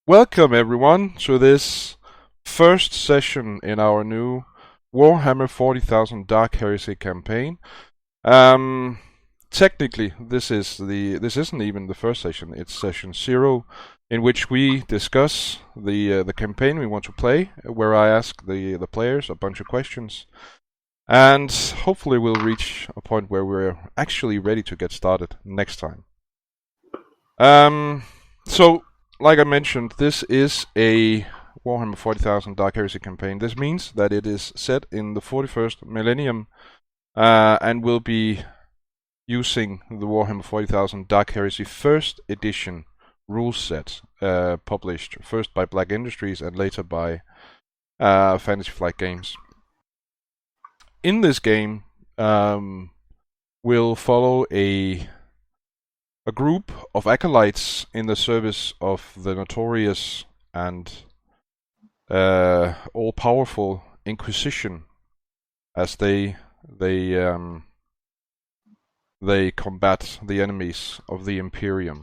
Welcome everyone to this first session in our new Warhammer 40,000 Dark Heresy campaign. Technically, this isn't even the first session. It's session 0, in which we discuss the campaign we want to play, where I ask the players a bunch of questions, and hopefully we'll reach a point where we're actually ready to get started next time. So, like I mentioned, this is a Warhammer 40,000 Dark Heresy campaign. This means that it is set in the 41st Millennium, and will be using the Warhammer 40,000 Dark Heresy First Edition rule set, published first by Black Industries and later by Fantasy Flight Games. In this game, we'll follow a group of acolytes in the service of the notorious and all-powerful Inquisition, as they combat the enemies of the Imperium.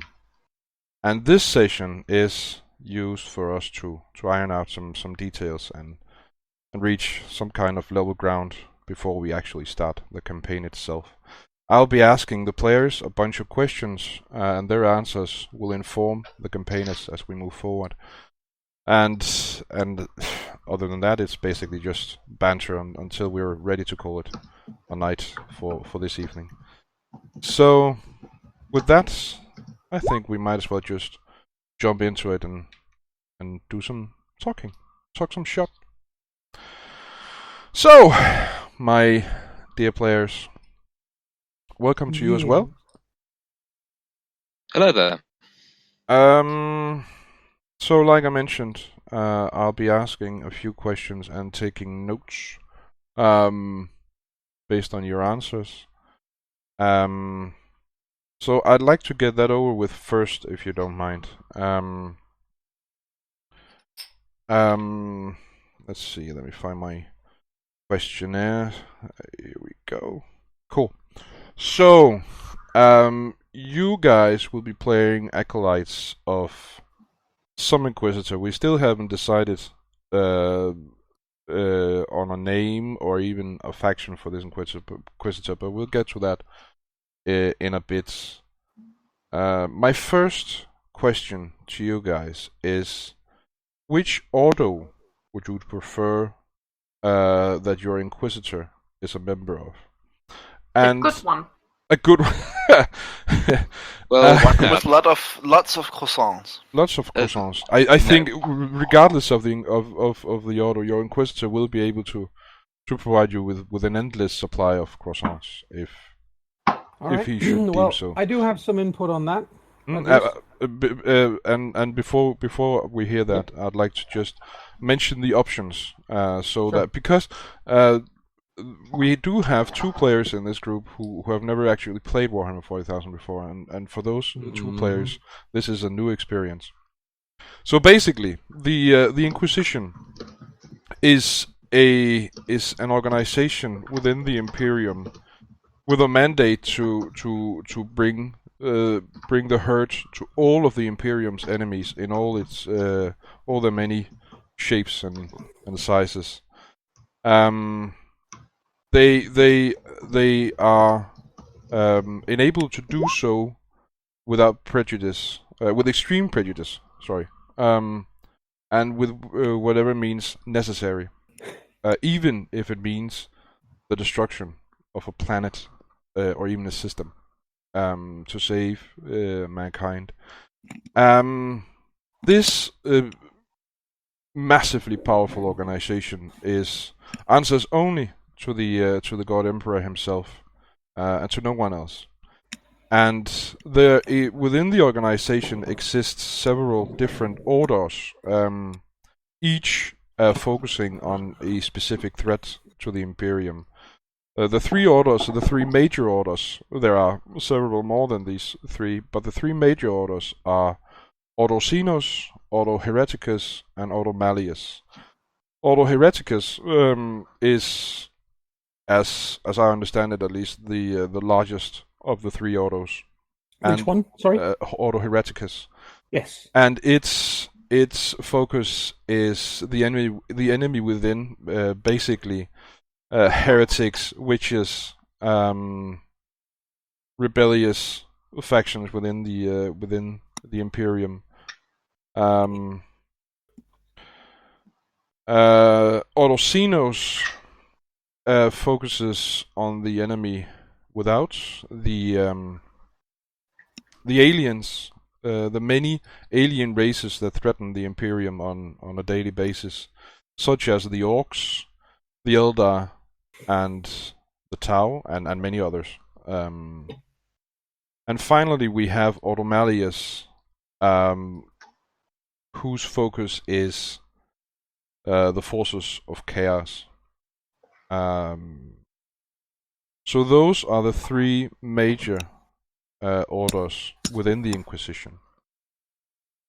And this session is used for us to iron out some details and reach some kind of level ground before we actually start the campaign itself. I'll be asking the players a bunch of questions, and their answers will inform the campaigners as we move forward. And other than that, it's basically just banter until we're ready to call it a night for this evening. So, with that, I think we might as well just jump into it and do some talking. Talk some shop. So, my dear players, welcome to you as well. Hello there. So like I mentioned, I'll be asking a few questions and taking notes, based on your answers. So I'd like to get that over with first, if you don't mind. Let's see, let me find my questionnaire. Here we go. Cool. So, you guys will be playing acolytes of some Inquisitor. We still haven't decided on a name or even a faction for this Inquisitor, but we'll get to that in a bit. My first question to you guys is, which Ordo would you prefer that your Inquisitor is a member of? And a good one. A good one. Well, with lots of croissants. Lots of croissants. I think, regardless of the Ordo, your Inquisitor will be able to provide you with an endless supply of croissants if he should deem so. I do have some input on that. And before we hear that, I'd like to just mention the options, so that because we do have two players in this group who have never actually played Warhammer 40,000 before, and for those two players, this is a new experience. So basically, the Inquisition is an organization within the Imperium with a mandate to bring the hurt to all of the Imperium's enemies in all their many shapes and sizes. They are enabled to do so without prejudice, with extreme prejudice. Sorry, and with whatever means necessary, even if it means the destruction of a planet or even a system, to save mankind. This massively powerful organization answers only to the God Emperor himself, and to no one else. And within the organization exists several different orders, each focusing on a specific threat to the Imperium. The three orders, the three major orders, there are several more than these three, but the three major orders are Ordo Xenos, Ordo Hereticus, and Ordo Malleus. Ordo Hereticus is, as I understand it at least, the largest of the three orders. Which one? Sorry? Ordo Hereticus. Yes. And its its focus is the enemy within, basically heretics, witches, rebellious factions within the Imperium. Ordo focuses on the enemy without, the aliens, the many alien races that threaten the Imperium on a daily basis, such as the Orcs, the Eldar, and the Tau, and many others. And finally, we have Ordo Malleus, whose focus is the forces of chaos. So those are the three major orders within the Inquisition.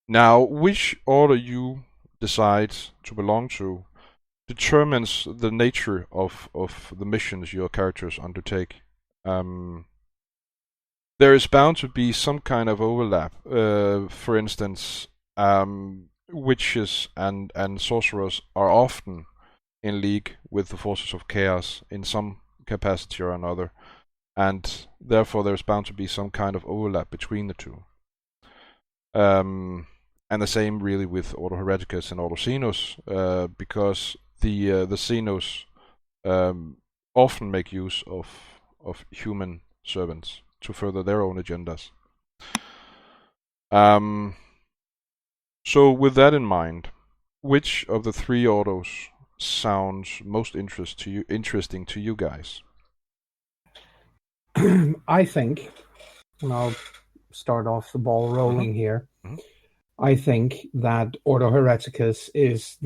Now, which order you decide to belong to determines the nature of the missions your characters undertake. There is bound to be some kind of overlap. For instance, witches and sorcerers are often in league with the forces of chaos in some capacity or another, and therefore there's bound to be some kind of overlap between the two. And the same really with Ordo Hereticus and Ordo Xenos, because the Xenos often make use of human servants to further their own agendas. So with that in mind, which of the three ordos sounds most interesting to you guys? I think, and I'll start off the ball rolling here. Mm-hmm. I think that Ordo Hereticus is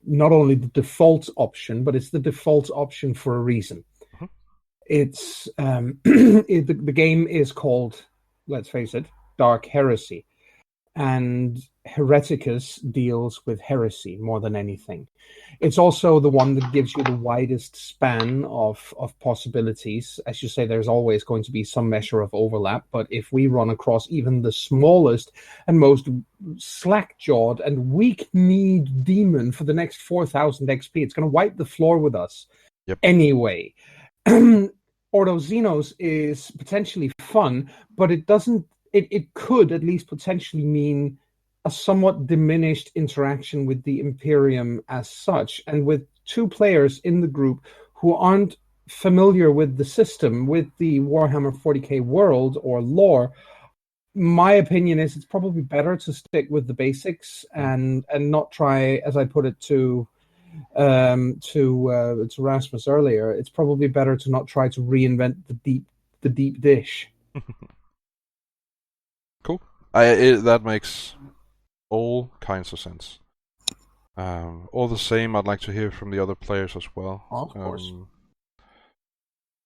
not only the default option, but it's the default option for a reason. Mm-hmm. It's the game is called, let's face it, Dark Heresy, and Hereticus deals with heresy more than anything. It's also the one that gives you the widest span of possibilities. As you say, there's always going to be some measure of overlap, but if we run across even the smallest and most slack-jawed and weak-kneed demon for the next 4,000 XP, it's going to wipe the floor with us. Yep. Anyway. Ordo Xenos is potentially fun, but it doesn't. It could at least potentially mean a somewhat diminished interaction with the Imperium as such, and with two players in the group who aren't familiar with the system, with the Warhammer 40k world or lore. My opinion is it's probably better to stick with the basics and not try, as I put it to Rasmus earlier, it's probably better to not try to reinvent the deep dish. Cool. That makes all kinds of sense. All the same, I'd like to hear from the other players as well. Of course.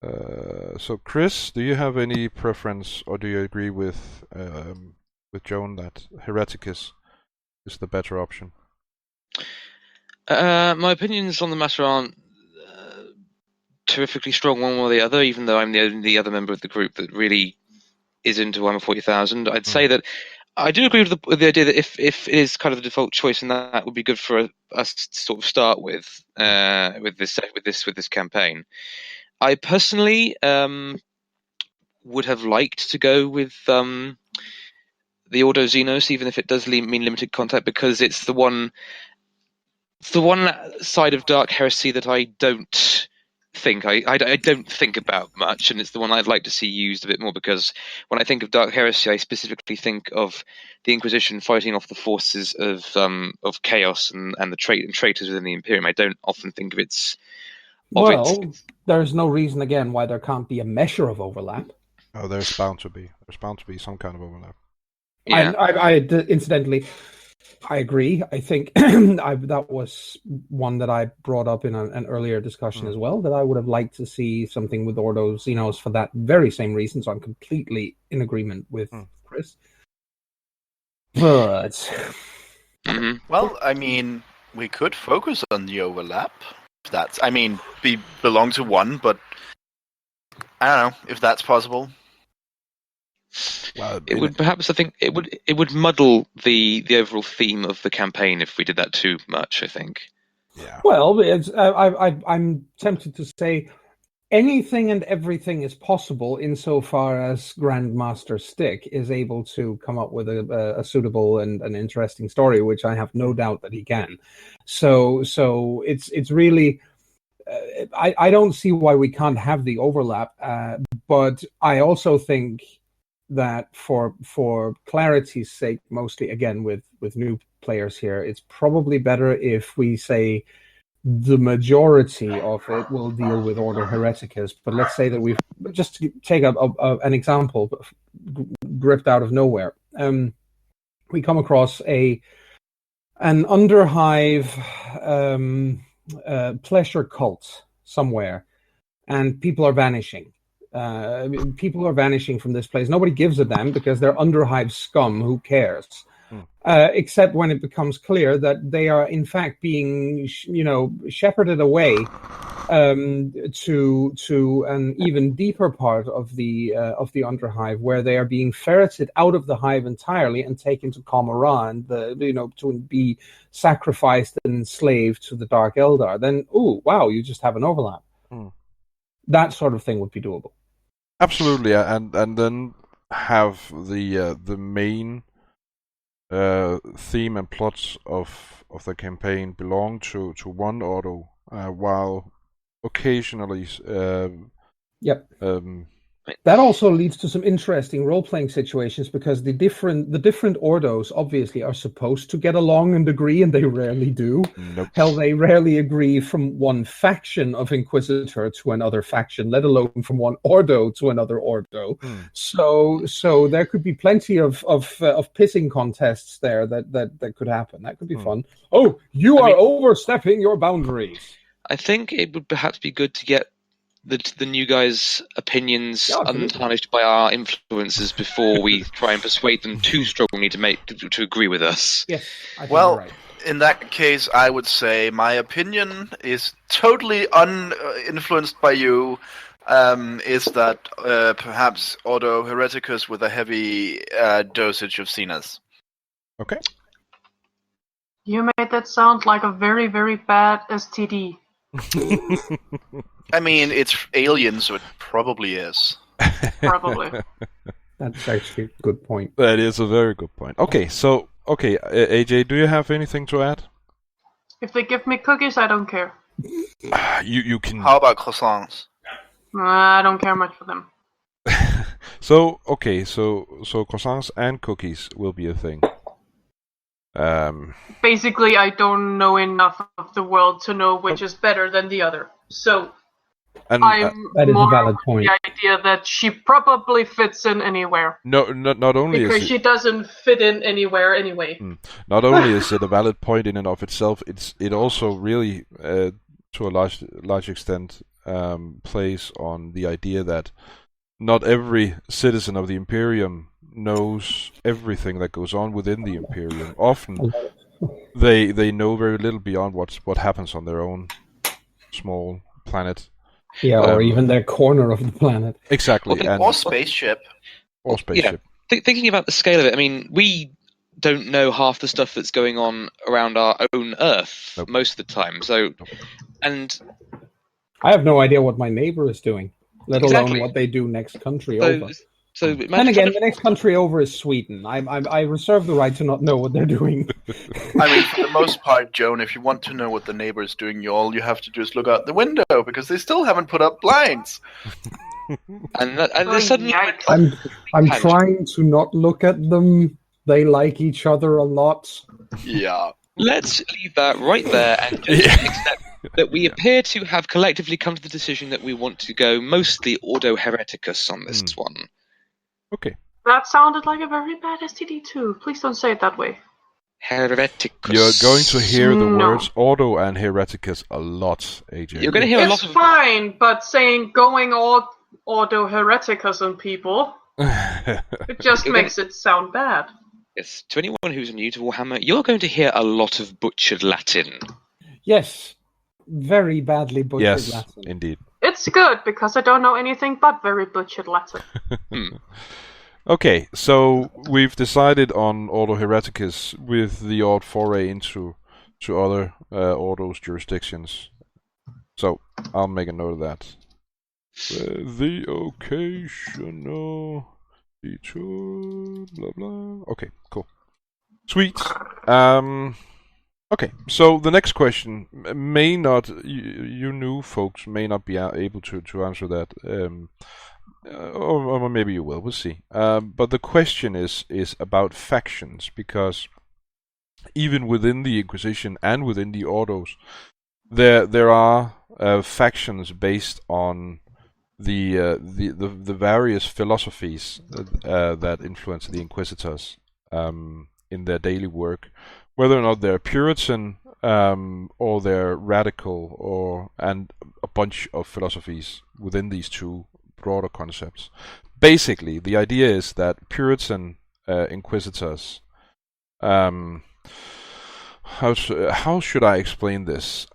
So, Chris, do you have any preference, or do you agree with Joan that Hereticus is the better option? My opinions on the matter aren't terrifically strong one way or the other, even though I'm the other member of the group that really is into Warhammer 40,000. I'd say that I do agree with the idea that if it is kind of the default choice, and that would be good for us to sort of start with this campaign. I personally would have liked to go with the Ordo Xenos, even if it does mean limited contact, because it's the one side of Dark Heresy that I don't think I don't think about much, and it's the one I'd like to see used a bit more, because when I think of Dark Heresy, I specifically think of the Inquisition fighting off the forces of chaos and the traitors within the Imperium. I don't often think of its. There's no reason again why there can't be a measure of overlap. Oh, there's bound to be. There's bound to be some kind of overlap. Yeah. I incidentally, I agree. I think that was one that I brought up in an earlier discussion as well, that I would have liked to see something with Ordo Xenos for that very same reason. So I'm completely in agreement with Chris. But well, I mean, we could focus on the overlap. We belong to one, but I don't know if that's possible. Well, It would perhaps, I think, it would muddle the overall theme of the campaign if we did that too much, I think. Yeah. Well, I'm tempted to say anything and everything is possible insofar as Grandmaster Stick is able to come up with a suitable and an interesting story, which I have no doubt that he can. So it's really, I don't see why we can't have the overlap, but I also think that for clarity's sake, mostly again with new players here, it's probably better if we say the majority of it will deal with Ordo Hereticus. But let's say that we've just to take an example gripped out of nowhere. We come across an underhive pleasure cult somewhere, and people are vanishing. People are vanishing from this place. Nobody gives a damn because they're underhive scum. Who cares? Except when it becomes clear that they are in fact being, shepherded away to an even deeper part of the underhive, where they are being ferreted out of the hive entirely and taken to Kamara and to be sacrificed and enslaved to the Dark Eldar. Then, you just have an overlap. That sort of thing would be doable. Absolutely, and then have the main theme and plots of the campaign belong to one Ordo, while occasionally that also leads to some interesting role-playing situations, because the different Ordos obviously are supposed to get along and agree, and they rarely do. Nope. Hell, they rarely agree from one faction of Inquisitor to another faction, let alone from one Ordo to another Ordo. So there could be plenty of pissing contests there that could happen. That could be fun. Oh, you are overstepping your boundaries. I think it would perhaps be good to get the new guys' opinions untarnished by our influences before we try and persuade them too strongly to agree with us. Yes, I think well, you're right. In that case, I would say my opinion is totally uninfluenced by you. Is that perhaps Ordo Hereticus with a heavy dosage of Cenas? Okay. You made that sound like a very, very bad STD. I mean, it's alien, so it probably is. Probably. That's actually a good point. That is a very good point. Okay, so AJ, do you have anything to add? If they give me cookies, I don't care. You can. How about croissants? I don't care much for them. So croissants and cookies will be a thing. Basically, I don't know enough of the world to know which is better than the other. So and, I'm that is more a valid of point. the idea that she probably fits in anywhere. Not only because is she doesn't fit in anywhere anyway. Not only is it a valid point in and of itself, it also really, to a large extent, plays on the idea that not every citizen of the Imperium knows everything that goes on within the Imperium. Often, they know very little beyond what happens on their own small planet. Yeah, or even their corner of the planet. Exactly. Or spaceship. Or spaceship. Yeah. Thinking about the scale of it, I mean, we don't know half the stuff that's going on around our own Earth most of the time. So, and I have no idea what my neighbor is doing, let alone what they do next country over. So then again, the next country over is Sweden. I reserve the right to not know what they're doing. I mean, for the most part, Joan, if you want to know what the neighbor is doing, all you have to do is look out the window, because they still haven't put up blinds. and there's suddenly... I'm trying to not look at them. They like each other a lot. Yeah. Let's leave that right there and just accept that we appear to have collectively come to the decision that we want to go mostly Ordo Hereticus on this one. Okay. That sounded like a very bad STD too. Please don't say it that way. Hereticus. You're going to hear the words Ordo and Hereticus a lot, AJ. You're going to hear a lot of... It's fine, but saying going Ordo Hereticus on people, it just makes it sound bad. Yes, to anyone who's new to Warhammer, you're going to hear a lot of butchered Latin. Yes, very badly butchered Latin. Yes, indeed. It's good, because I don't know anything but very butchered Latin. Okay, so we've decided on Ordo Hereticus with the odd foray into other Ordo's jurisdictions. So I'll make a note of that. The occasional detour, blah blah. Okay, cool, sweet. Okay, so the next question may not, you new folks may not be able to answer that. Or maybe you will. We'll see. But the question is about factions, because even within the Inquisition and within the Ordos, there are factions based on the various philosophies that influence the Inquisitors in their daily work, whether or not they're Puritan or they're radical, and a bunch of philosophies within these two broader concepts. Basically, the idea is that Puritan Inquisitors, how should I explain this?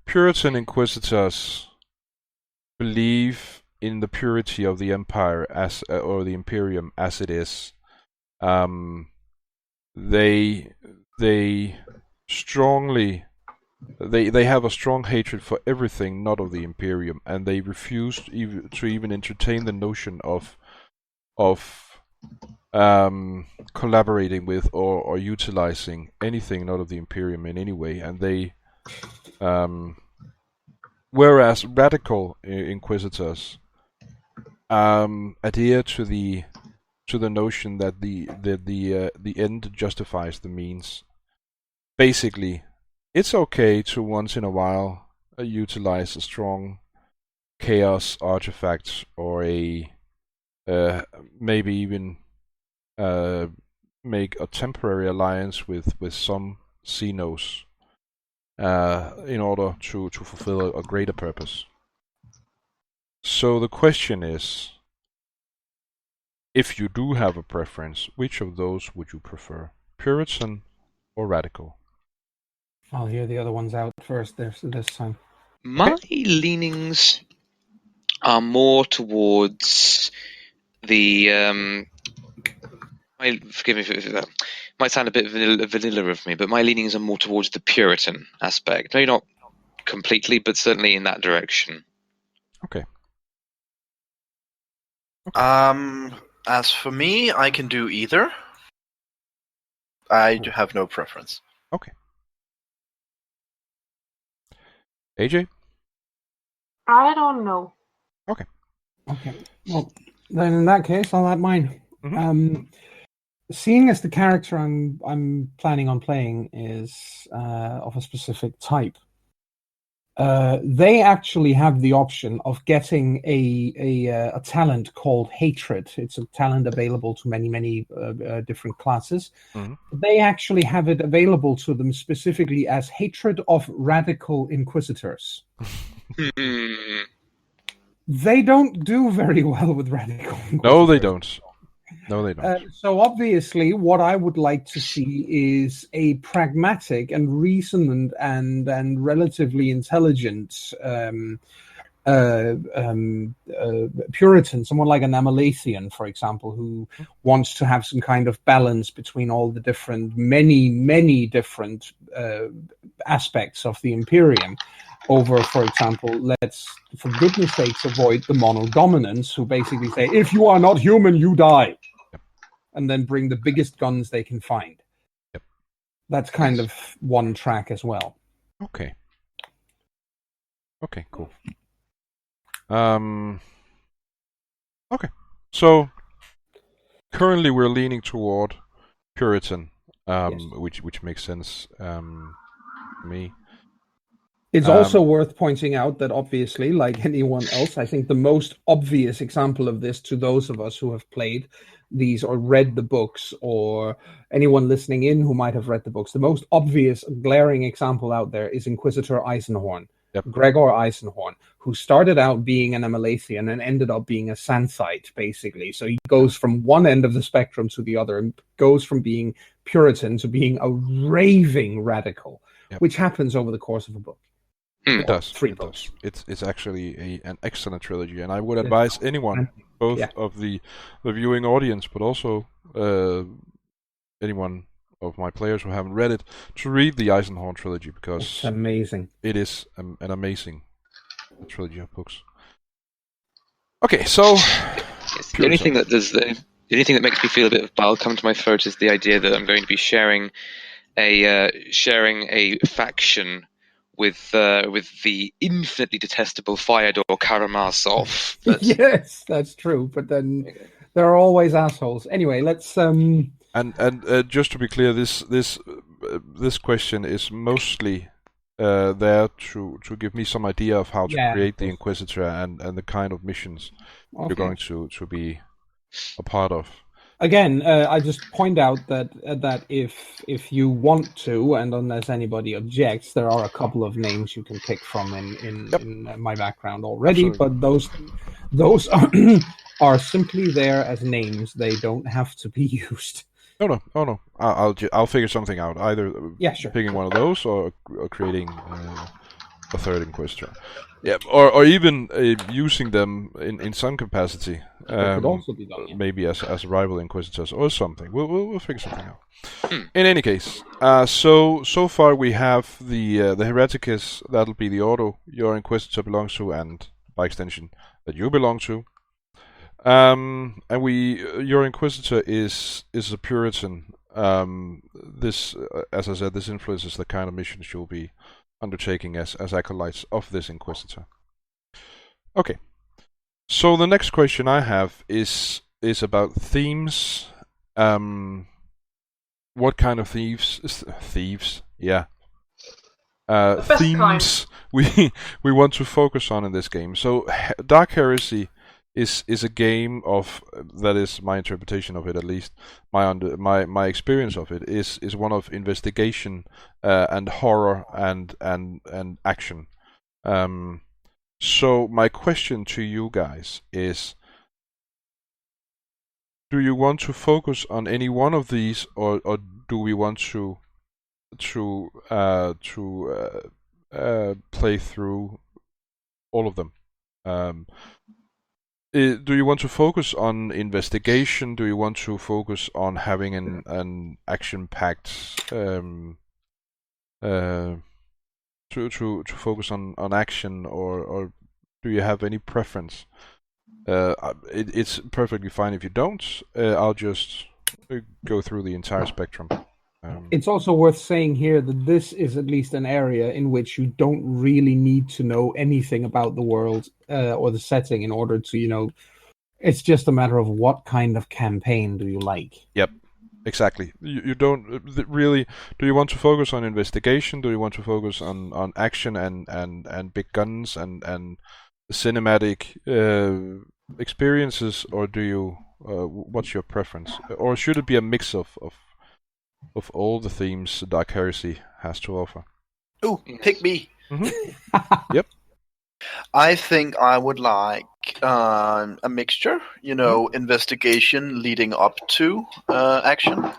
Puritan Inquisitors believe in the purity of the Empire or the Imperium as it is. They strongly. They have a strong hatred for everything not of the Imperium, and they refuse to even entertain the notion of collaborating with or utilizing anything not of the Imperium in any way. And they, whereas radical Inquisitors adhere to the notion that the end justifies the means. Basically, it's okay to once in a while utilize a strong chaos artifact or a maybe even make a temporary alliance with some Xenos in order to fulfill a greater purpose. So the question is, if you do have a preference, which of those would you prefer, Puritan or radical? I'll hear the other ones out first this time. My leanings are more towards the. Forgive me for that. Might sound a bit vanilla of me, but my leanings are more towards the Puritan aspect. Maybe not completely, but certainly in that direction. Okay. As for me, I can do either. I have no preference. Okay. AJ? I don't know. Okay. Well, then in that case, I'll add mine. Mm-hmm. Seeing as the character I'm planning on playing is of a specific type, they actually have the option of getting a talent called Hatred. It's a talent available to many different classes. Mm-hmm. They actually have it available to them specifically as Hatred of Radical Inquisitors. They don't do very well with Radical Inquisitors. No, they don't. No, they don't. So obviously, what I would like to see is a pragmatic and reasoned and relatively intelligent Puritan, someone like an Amalathian, for example, who wants to have some kind of balance between all the different, many different aspects of the Imperium. Over, for example, let's, for goodness sakes, avoid the mono-dominants who basically say, if you are not human, you die. Yep. And then bring the biggest guns they can find. Yep. That's kind of one track as well. Okay. Okay, cool. Okay. So, currently we're leaning toward Puritan, Yes. which makes sense to me. It's also worth pointing out that obviously, like anyone else, I think the most obvious example of this to those of us who have played these or read the books, or anyone listening in who might have read the books, the most obvious glaring example out there is Inquisitor Eisenhorn. Yep. Gregor Eisenhorn, who started out being an Amalathian and ended up being a Santhite, basically. So he goes from one end of the spectrum to the other and goes from being Puritan to being a raving radical, yep. which happens over the course of a book. It does. 3 It books. does. It's actually an excellent trilogy, and I would advise anyone, both of the viewing audience, but also anyone of my players who haven't read it, to read the Eisenhorn trilogy, because It's amazing. it is an amazing trilogy of books. Okay, so the only thing that makes me feel a bit of bile come to my throat is the idea that I'm going to be sharing a faction with the infinitely detestable Fyodor Karamazov. Yes, that's true. But then there are always assholes. Anyway, let's. And just to be clear, this question is mostly there to give me some idea of how to create the Inquisitor and the kind of missions you're going to be a part of. Again, I just point out that if you want to, and unless anybody objects, there are a couple of names you can pick from in my background already. Absolutely. But those are simply there as names. They don't have to be used. Oh no! I'll figure something out. Either picking one of those or creating a third Inquisitor. Yeah, or even using them in some capacity. Could also be done, maybe as rival Inquisitors or something. We'll figure something out. In any case, so far we have the Hereticus. That'll be the Ordo your Inquisitor belongs to, and by extension that you belong to. And your Inquisitor is a Puritan. This, as I said, this influences the kind of missions you'll be undertaking as acolytes of this Inquisitor. Okay. So the next question I have is about themes. What kind of thieves? Yeah. Themes we want to focus on in this game. So Dark Heresy is a game of, that is my interpretation of it, at least my experience of it is one of investigation and horror and action. So my question to you guys is, do you want to focus on any one of these, or do we want to play through all of them? Do you want to focus on investigation? Do you want to focus on having an action-packed to focus on action, or do you have any preference? It's perfectly fine if you don't. I'll just go through the entire spectrum. It's also worth saying here that this is at least an area in which you don't really need to know anything about the world or the setting in order to, it's just a matter of what kind of campaign do you like. Yep. Exactly. You don't really. Do you want to focus on investigation? Do you want to focus on action and big guns and cinematic experiences, or do you? What's your preference? Or should it be a mix of all the themes Dark Heresy has to offer? Ooh, pick me. Mm-hmm. Yep. I think I would like a mixture, investigation leading up to action.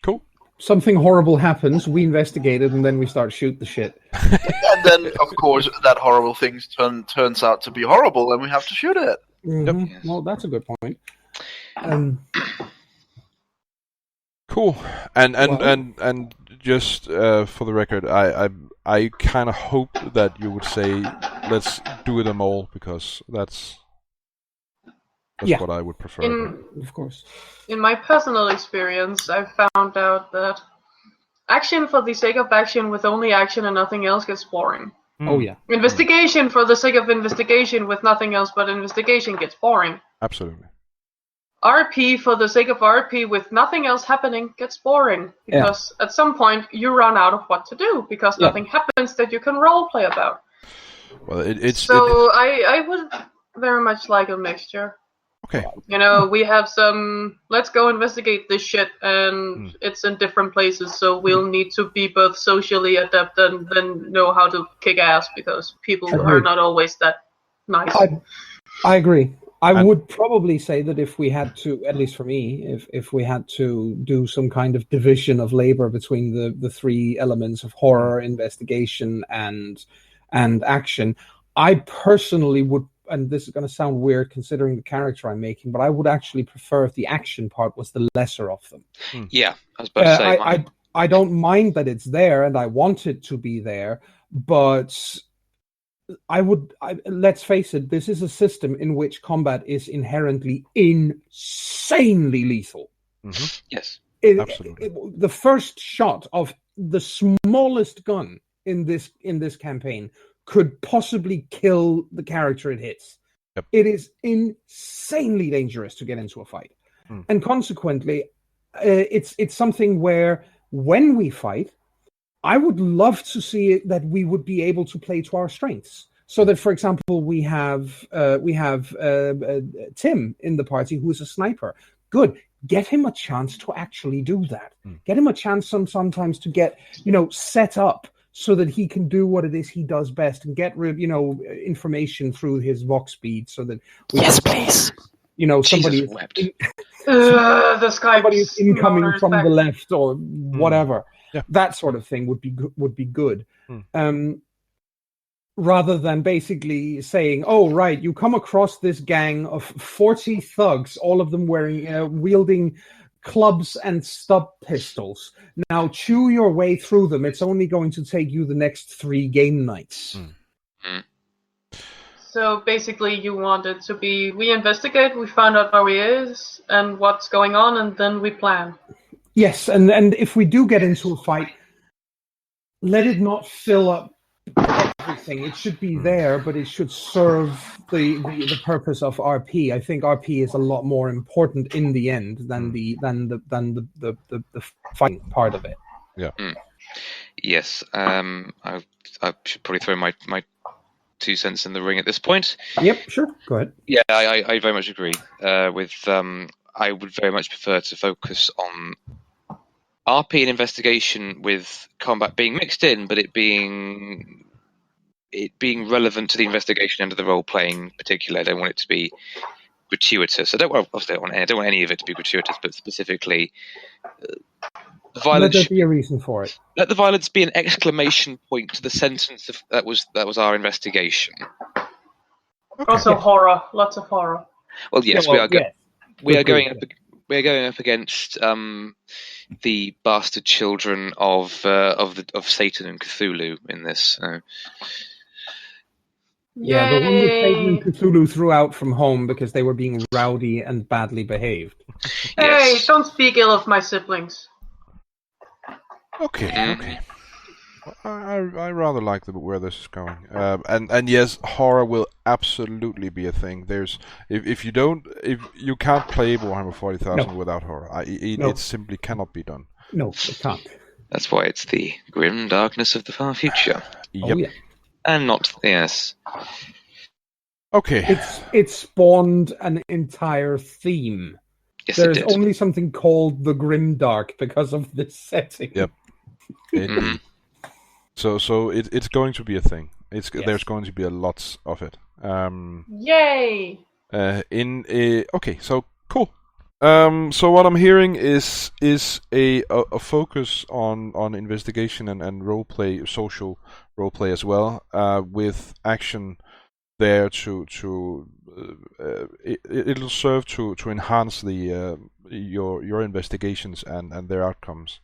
Cool. Something horrible happens, we investigate it, and then we start shoot the shit. And then, of course, that horrible thing turns out to be horrible, and we have to shoot it. Mm-hmm. Yep. Well, that's a good point. Cool. And just for the record, I kind of hope that you would say, let's do them all, because that's what I would prefer. Of course. In my personal experience, I've found out that action for the sake of action with only action and nothing else gets boring. Oh, yeah. Investigation for the sake of investigation with nothing else but investigation gets boring. Absolutely. RP for the sake of RP with nothing else happening gets boring, because at some point you run out of what to do, because nothing happens that you can roleplay about. Well, I would very much like a mixture. Okay. We have some, let's go investigate this shit, and it's in different places, so we'll need to be both socially adept and then know how to kick ass, because people are not always that nice. I agree. I would probably say that if we had to, at least for me, if we had to do some kind of division of labor between the three elements of horror, investigation, and action, I personally would, and this is going to sound weird considering the character I'm making, but I would actually prefer if the action part was the lesser of them. Yeah, I was about to say. I don't mind that it's there, and I want it to be there, but let's face it, this is a system in which combat is inherently insanely lethal. Mm-hmm. Yes, absolutely. The first shot of the smallest gun in this campaign could possibly kill the character it hits. Yep. It is insanely dangerous to get into a fight, and consequently, it's something where when we fight, I would love to see it that we would be able to play to our strengths. So that, for example, we have Tim in the party who is a sniper. Good. Get him a chance to actually do that. Get him a chance sometimes to get, set up so that he can do what it is he does best and get, information through his Vox speed so that please. Somebody somebody's incoming from the left or whatever. Yeah. That sort of thing would be good. Rather than basically saying, "Oh, right, you come across this gang of 40 thugs, all of them wielding clubs and stub pistols. Now chew your way through them. It's only going to take you the next 3 game nights." So basically, you want it to be: we investigate, we find out where he is and what's going on, and then we plan. Yes, and if we do get into a fight, let it not fill up everything. It should be there, but it should serve the purpose of RP. I think RP is a lot more important in the end than the fighting part of it. Yeah. Yes. I should probably throw my 2 cents in the ring at this point. Yep, sure. Go ahead. Yeah, I very much agree with. I would very much prefer to focus on RP and investigation with combat being mixed in, but it being relevant to the investigation and to the role playing in particular. I don't want it to be gratuitous. I don't want any of it to be gratuitous, but specifically violence. Let there be a reason for it. Let the violence be an exclamation point to the sentence that was our investigation. Okay. Also horror, lots of horror. Well, yes, we are going up against the bastard children of Satan and Cthulhu in this. Yeah, the one that Satan and Cthulhu threw out from home because they were being rowdy and badly behaved. Hey, don't speak ill of my siblings. Okay. I rather like where this is going, and yes, horror will absolutely be a thing. There's if you can't play Warhammer 40,000 without horror. It simply cannot be done. No, it can't. That's why it's the grim darkness of the far future. Yep. Oh, yeah. And not yes. Okay. It spawned an entire theme. Yes, There's it did. only something called the grim dark because of this setting. Yep. So it's going to be a thing. There's going to be a lot of it. Yay! Okay, so cool. So what I'm hearing is a focus on investigation and roleplay, social roleplay as well, with action there it'll serve to enhance your investigations and their outcomes.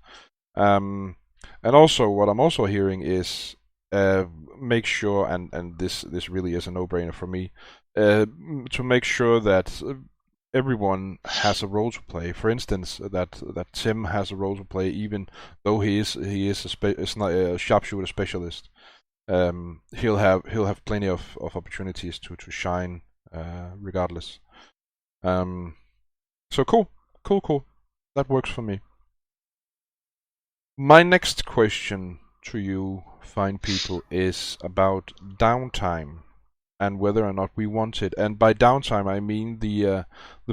And also, what I'm also hearing is make sure, and this really is a no-brainer for me, to make sure that everyone has a role to play. For instance, that Tim has a role to play, even though he is a sharpshooter specialist. He'll have plenty of opportunities to shine, regardless. So cool. That works for me. My next question to you, fine people, is about downtime and whether or not we want it. And by downtime, I mean the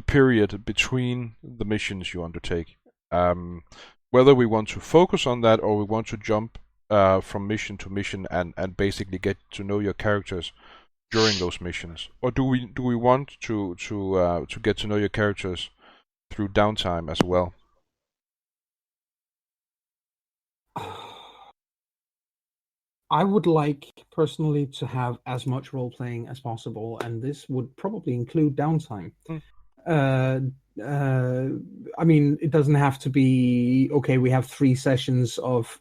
period between the missions you undertake. Whether we want to focus on that or we want to jump from mission to mission and basically get to know your characters during those missions, or do we want to get to know your characters through downtime as well? I would like personally to have as much role playing as possible, and this would probably include downtime. I mean, it doesn't have to be okay. We have 3 sessions of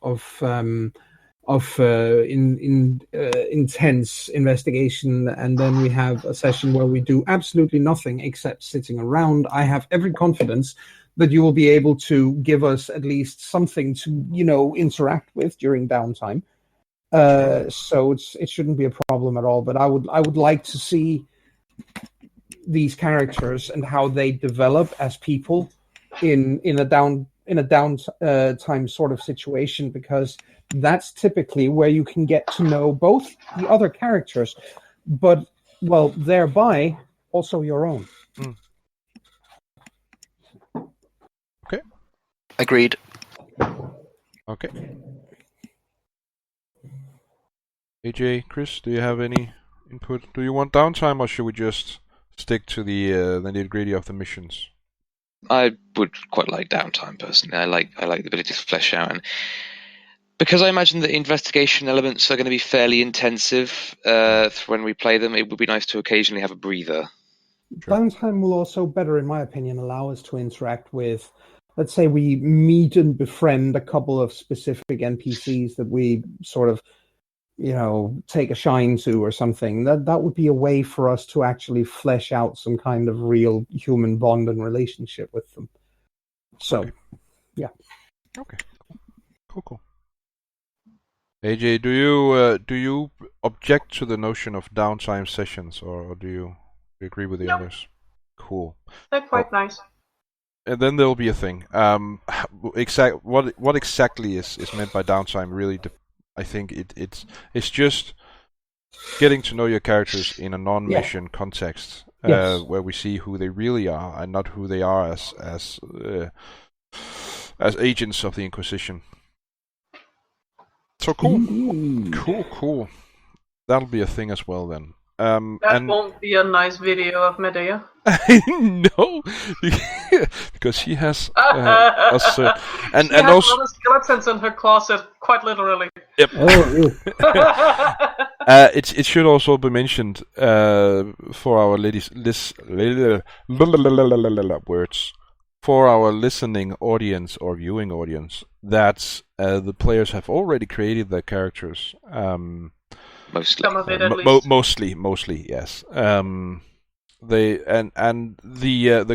intense investigation, and then we have a session where we do absolutely nothing except sitting around. I have every confidence that you will be able to give us at least something to, interact with during downtime. So it shouldn't be a problem at all. But I would like to see these characters and how they develop as people in a downtime sort of situation, because that's typically where you can get to know both the other characters, but thereby also your own. Okay. Agreed. Okay. AJ, Chris, do you have any input? Do you want downtime, or should we just stick to the nitty-gritty of the missions? I would quite like downtime personally. I like the ability to flesh out, and because I imagine the investigation elements are going to be fairly intensive when we play them, it would be nice to occasionally have a breather. Sure. Downtime will also better, in my opinion, allow us to interact with, let's say we meet and befriend a couple of specific NPCs that we sort of, take a shine to or something. That would be a way for us to actually flesh out some kind of real human bond and relationship with them. So, okay. Yeah. Okay. Cool. AJ, do you object to the notion of downtime sessions, or do you agree with the others? Cool. They're quite nice. And then there'll be a thing. What exactly is meant by downtime? Really, I think it's just getting to know your characters in a non-mission context, where we see who they really are and not who they are as agents of the Inquisition. So cool. Cool. That'll be a thing as well then. That won't be a nice video of Medea. No, because she has She has and a also lot of skeletons in her closet, quite literally. Yep. Oh, it should also be mentioned for our words, for our listening audience or viewing audience, that the players have already created their characters. Mostly. Some of it, at least. Mostly, yes. The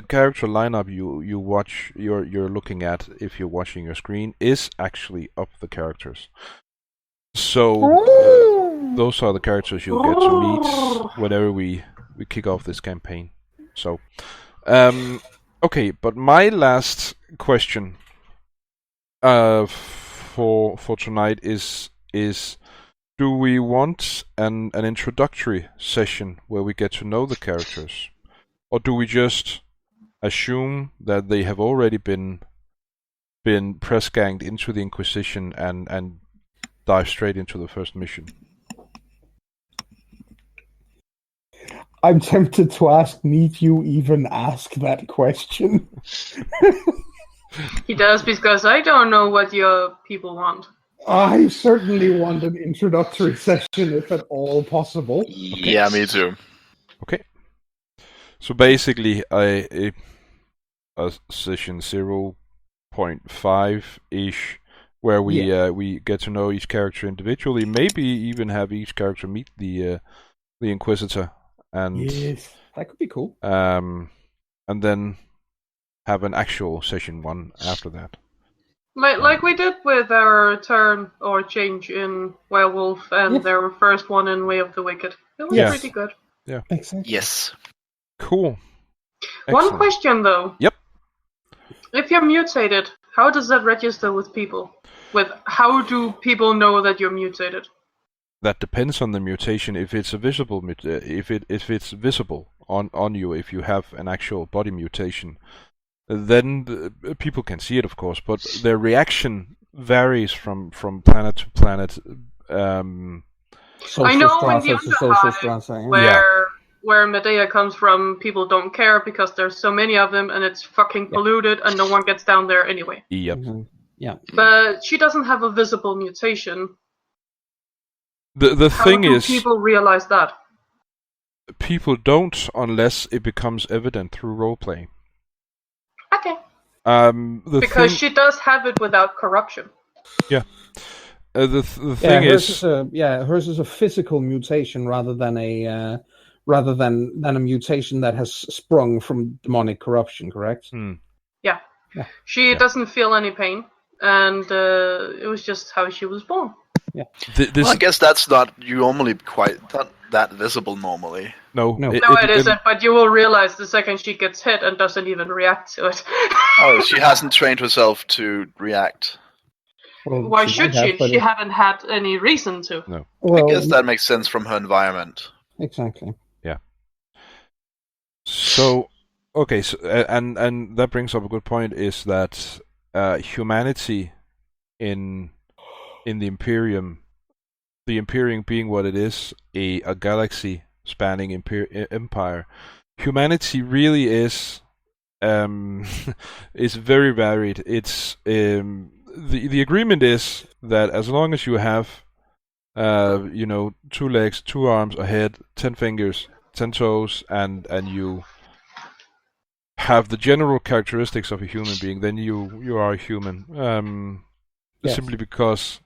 character lineup you watch, you're looking at if you're watching your screen, is actually up the characters. So those are the characters you'll get to meet whenever we kick off this campaign. So, okay, but my last question for tonight is do we want an introductory session where we get to know the characters, or do we just assume that they have already been press ganged into the Inquisition and dive straight into the first mission? I'm tempted to ask, need you even ask that question? He does, because I don't know what your people want. I certainly want an introductory session, if at all possible. Yeah, me too. Okay. So basically, a session 0.5-ish, where we get to know each character individually. Maybe even have each character meet the Inquisitor, and yes, that could be cool. And then have an actual session 1 after that. Like we did with our turn or change in Werewolf and their first one in Way of the Wicked. It was pretty good. Yeah. Exactly. Yes. Cool. Excellent. One question though. Yep. If you're mutated, how does that register with people? How do people know that you're mutated? That depends on the mutation. If it's a visible, if it's visible on you, if you have an actual body mutation, then people can see it, of course. But their reaction varies from planet to planet. I know in strata the to social Underhive, strata. where Medea comes from, people don't care because there's so many of them and it's fucking polluted and no one gets down there anyway. Yep. Mm-hmm. Yeah. But she doesn't have a visible mutation. The How thing do is, people realize that? people don't unless it becomes evident through roleplay. Okay. Because she does have it without corruption. Yeah. The thing hers is a physical mutation rather than a mutation that has sprung from demonic corruption. Correct? Yeah. She doesn't feel any pain, and it was just how she was born. Yeah. Well, I guess that's not normally quite that visible normally. No. It isn't, but you will realize the second she gets hit and doesn't even react to it. Oh, she hasn't trained herself to react. Well, why should she? She haven't had any reason to. No. Well, I guess that makes sense from her environment. Exactly. Yeah. So, okay, so, and that brings up a good point, is that humanity in the Imperium being what it is, a galaxy spanning empire, humanity really is is very varied. It's the agreement is that as long as you have 2 legs, 2 arms, a head, 10 fingers, 10 toes, and you have the general characteristics of a human being, then you are a human. Yes. Simply because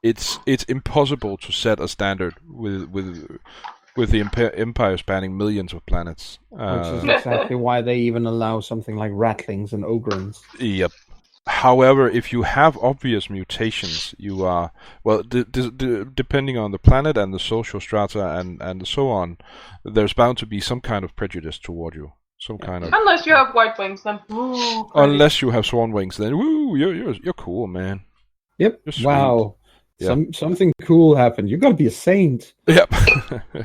it's impossible to set a standard with the empire spanning millions of planets. Which is exactly why they even allow something like ratlings and ogrins. Yep. However, if you have obvious mutations, you are, well, depending on the planet and the social strata and so on, there's bound to be some kind of prejudice toward you. Some kind of. Unless you have white wings, then woo. Unless you have swan wings, then woo, you're cool, man. Yep. Wow. Yep. Something cool happened. You gotta be a saint. Yep.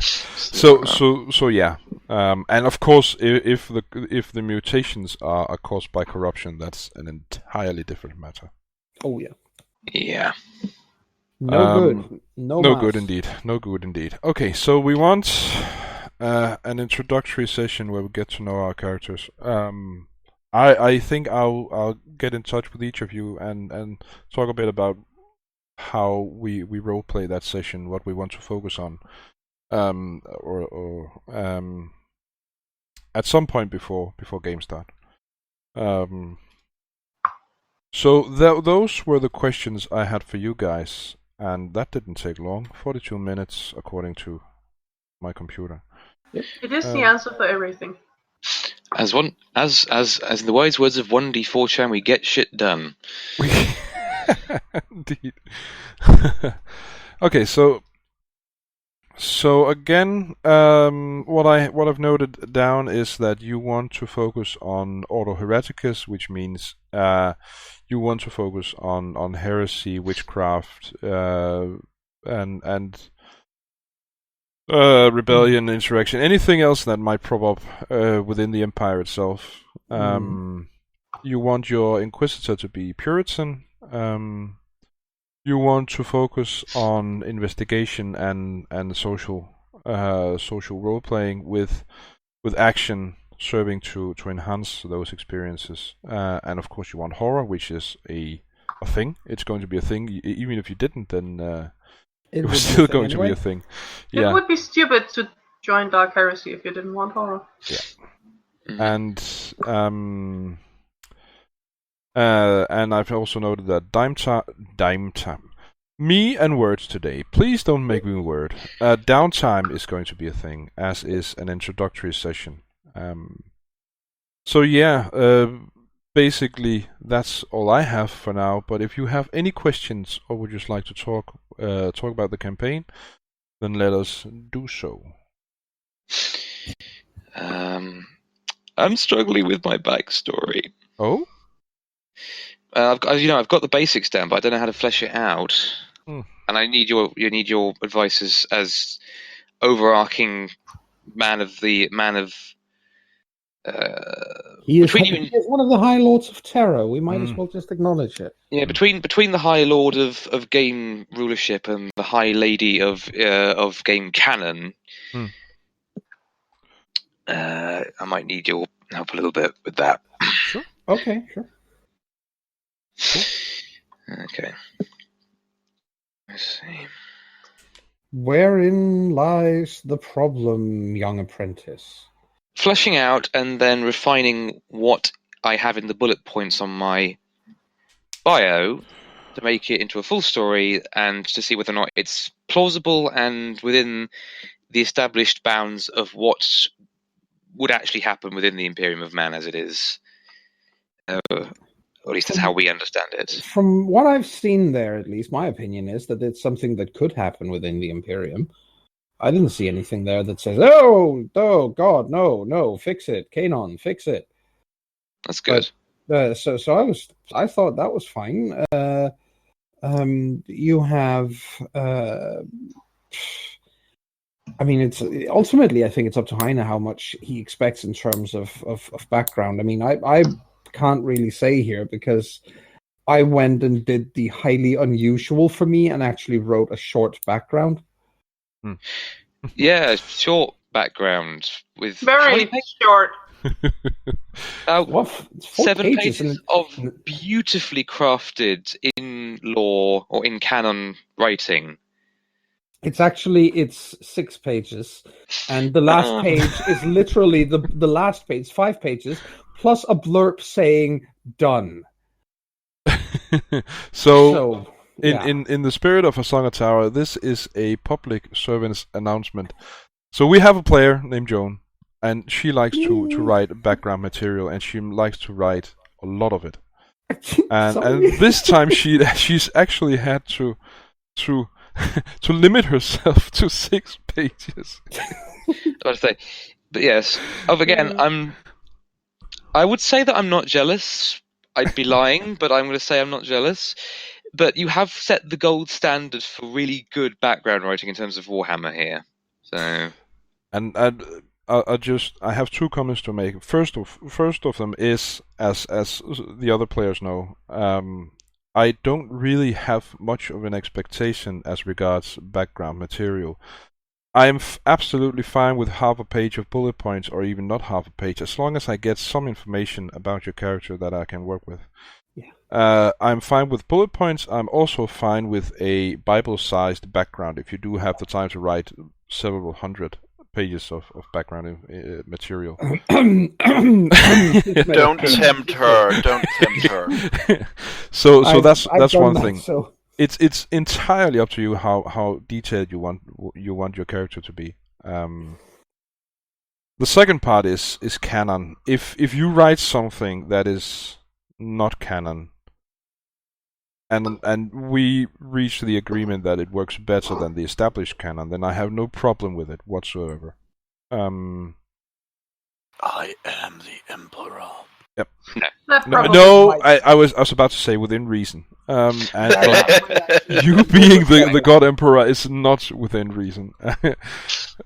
so yeah. And of course, if the mutations are caused by corruption, that's an entirely different matter. Oh yeah. Yeah. No good. No good indeed. No good indeed. Okay, so we want an introductory session where we get to know our characters. I think I'll get in touch with each of you and talk a bit about how we roleplay that session, what we want to focus on, or at some point before game start. So those were the questions I had for you guys, and that didn't take long. 42 minutes according to my computer. It is the answer for everything. As in the wise words of 1D4chan, we get shit done. Indeed. Okay, so again, what I've noted down is that you want to focus on Ordo Hereticus, which means you want to focus on heresy, witchcraft, and rebellion, insurrection, anything else that might prop up within the empire itself. You want your Inquisitor to be Puritan. You want to focus on investigation and social role playing with action serving to enhance those experiences. And of course, you want horror, which is a thing. It's going to be a thing. Even if you didn't, then it was still going to be a thing. Yeah. It would be stupid to join Dark Heresy if you didn't want horror. Yeah. And I've also noted that Downtime. Me and words today. Please don't make me word. Downtime is going to be a thing, as is an introductory session. So yeah, basically that's all I have for now. But if you have any questions or would just like to talk about the campaign, then let us do so. I'm struggling with my backstory. Oh? I've got the basics down, but I don't know how to flesh it out. And I need your advice as overarching man of He is, Between he is one of the High Lords of Terror. We might as well just acknowledge it. Yeah, between the High Lord of game rulership and the High Lady of game canon, I might need your help a little bit with that. Sure. Okay, sure. Cool. Okay. Let's see. Wherein lies the problem, young apprentice? Fleshing out and then refining what I have in the bullet points on my bio to make it into a full story and to see whether or not it's plausible and within the established bounds of what would actually happen within the Imperium of Man as it is. Or at least that's how we understand it. From what I've seen there, at least, my opinion is that it's something that could happen within the Imperium. I didn't see anything there that says, oh, God, no, fix it. Kanon, fix it. That's good. But, so I thought that was fine. You have, I mean, it's ultimately, I think it's up to Heine how much he expects in terms of background. I mean, I can't really say here because I went and did the highly unusual for me and actually wrote a short background. Yeah, short background with Very short. 7 pages of beautifully crafted in lore or in canon writing. It's 6 pages, and the last page is literally the last page, 5 pages, plus a blurb saying "done." So yeah. in the spirit of A Song of Tower, this is a public service announcement. So we have a player named Joan, and she likes to write background material, and she likes to write a lot of it. And this time she's actually had to limit herself to 6 pages. I was say, but yes. Again, I would say that I'm not jealous. I'd be lying, but I'm going to say I'm not jealous. But you have set the gold standard for really good background writing in terms of Warhammer here. So, and I have 2 comments to make. First of them is, as the other players know, I don't really have much of an expectation as regards background material. I'm absolutely fine with half a page of bullet points, or even not half a page, as long as I get some information about your character that I can work with. Yeah. I'm fine with bullet points. I'm also fine with a Bible-sized background if you do have the time to write several hundred pages of background material. Don't tempt her. Don't tempt her. So that's one thing. So. It's entirely up to you how detailed you want your character to be. The second part is canon. If you write something that is not canon, and we reach the agreement that it works better than the established canon, then I have no problem with it whatsoever. I am the Emperor. Yep. No, I was about to say within reason. And you being the God Emperor is not within reason. Ran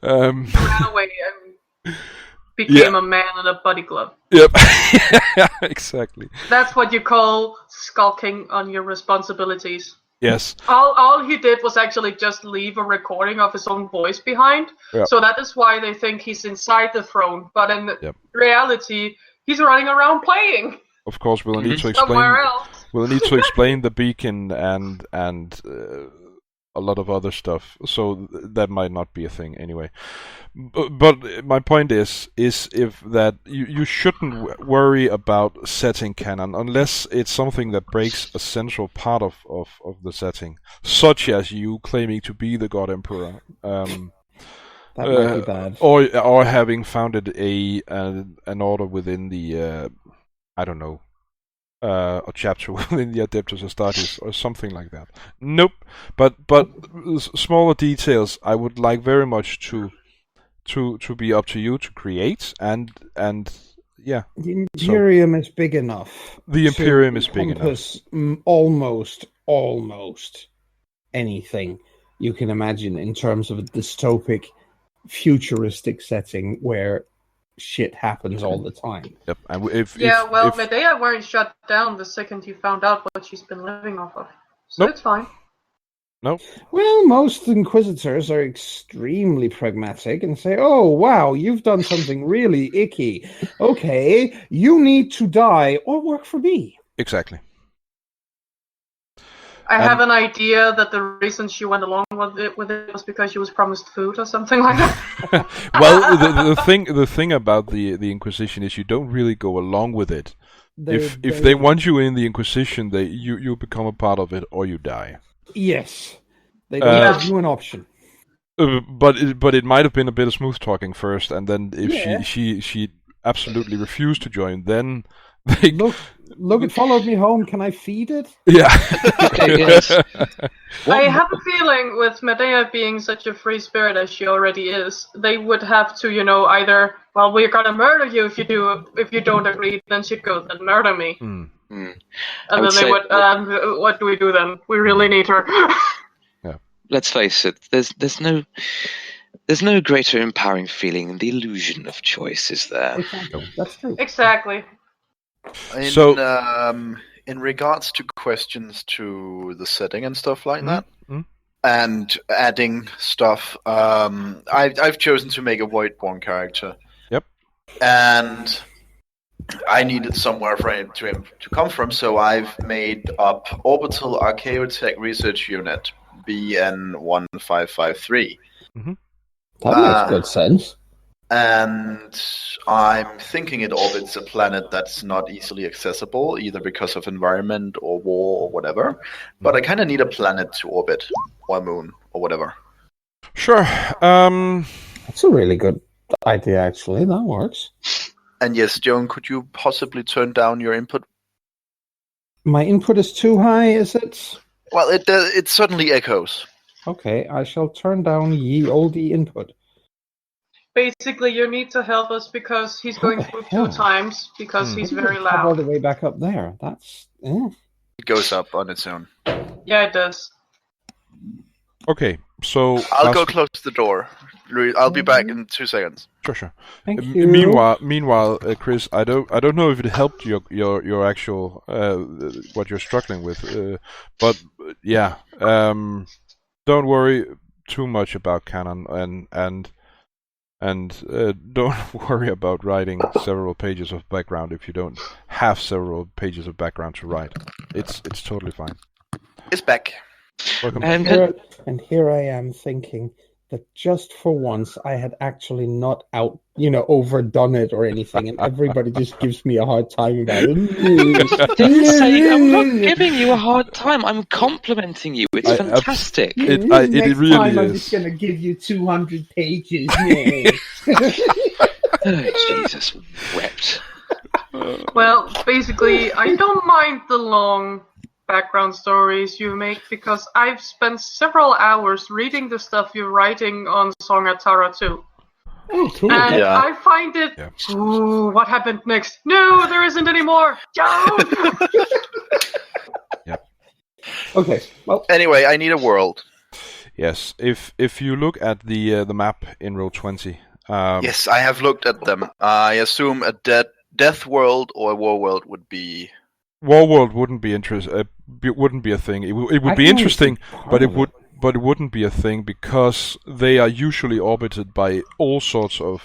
away and became a man in a body glove. Yep. Exactly. That's what you call skulking on your responsibilities. Yes. All he did was actually just leave a recording of his own voice behind. Yep. So that is why they think he's inside the throne. But in reality, he's running around playing. Of course, we'll need to explain. Somewhere else. We'll need to explain the beacon and a lot of other stuff. So that might not be a thing anyway. But my point is if that you shouldn't worry about setting canon unless it's something that breaks a central part of the setting, such as you claiming to be the God Emperor. That might be bad. Or having founded an order within the I don't know, a chapter within the Adeptus Astartes or something like that. Nope. But smaller details I would like very much to be up to you to create and yeah. The Imperium is big enough. The Imperium is big enough. Almost anything you can imagine in terms of a dystopic, futuristic setting where shit happens all the time. Yep. And Medea weren't shut down the second you found out what she's been living off of. So Nope. it's fine. No. Well, most Inquisitors are extremely pragmatic and say, oh, wow, you've done something really icky. Okay, you need to die or work for me. Exactly. I have an idea that the reason she went along with it was because she was promised food or something like that. Well, the thing about the Inquisition is you don't really go along with it. If they want you in the Inquisition, you become a part of it or you die. Yes, they don't give you an option. But it might have been a bit of smooth talking first, and then if she absolutely refused to join, then they look, it followed me home. Can I feed it? Yeah. Yes. I have a feeling with Medea being such a free spirit as she already is, they would have to, either, well, we're gonna murder you if you don't agree, then she'd go, then murder me. Mm. Mm. And then they would, what do we do then? We really need her. Yeah. Let's face it, there's no greater empowering feeling than the illusion of choice, is there? Exactly. That's true. Exactly. In regards to questions to the setting and stuff like that, Mm. and adding stuff, I've chosen to make a Voidborn character. Yep. And I needed somewhere for him to come from, so I've made up Orbital Archaeotech Research Unit, BN1553. Mm-hmm. That makes good sense. And I'm thinking it orbits a planet that's not easily accessible, either because of environment or war or whatever. But I kind of need a planet to orbit, or a moon, or whatever. Sure. That's a really good idea, actually. That works. And yes, Joan, could you possibly turn down your input? My input is too high, is it? Well, it certainly echoes. Okay, I shall turn down ye olde input. Basically, you need to help us because he's going through 2 times because he's very All loud. the way back up there. That's... It goes up on its own. Yeah, it does. Okay, so I'll go close the door. I'll be back in 2 seconds. Sure. Thank you. Meanwhile, Chris, I don't know if it helped your actual what you're struggling with, but yeah, don't worry too much about canon and don't worry about writing several pages of background if you don't have several pages of background to write. It's totally fine. It's back. Welcome. And here I am thinking that just for once I had actually not overdone it or anything, and everybody just gives me a hard time about it. Didn't say I'm not giving you a hard time. I'm complimenting you. It's fantastic. It Next really time I'm is. just going to give you 200 pages. Oh, Jesus wept. Well, basically, I don't mind the long background stories you make because I've spent several hours reading the stuff you're writing on Song at Tara too. Oh, cool. And I find it... Yeah. Ooh, what happened next? No, there isn't any more! Joan! Yep. Okay, well... Anyway, I need a world. Yes, if you look at the map in row 20... yes, I have looked at them. I assume a death world or a war world would be... War world wouldn't be wouldn't be a thing. It would be interesting, but it wouldn't be a thing because they are usually orbited by all sorts of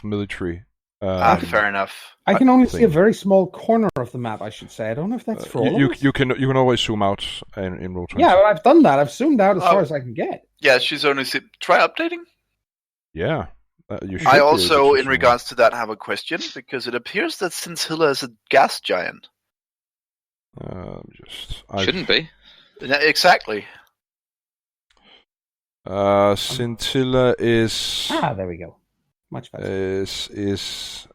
military. Fair enough. I can only see a very small corner of the map. I should say. I don't know if that's for all of us. You can always zoom out in roll 20. Yeah, well, I've done that. I've zoomed out as far as I can get. Yeah, she's only try updating. Yeah. You should I also, in regards to that, have a question because it appears that Scintilla is a gas giant. Shouldn't be. Exactly. Scintilla is... there we go. Much better. Is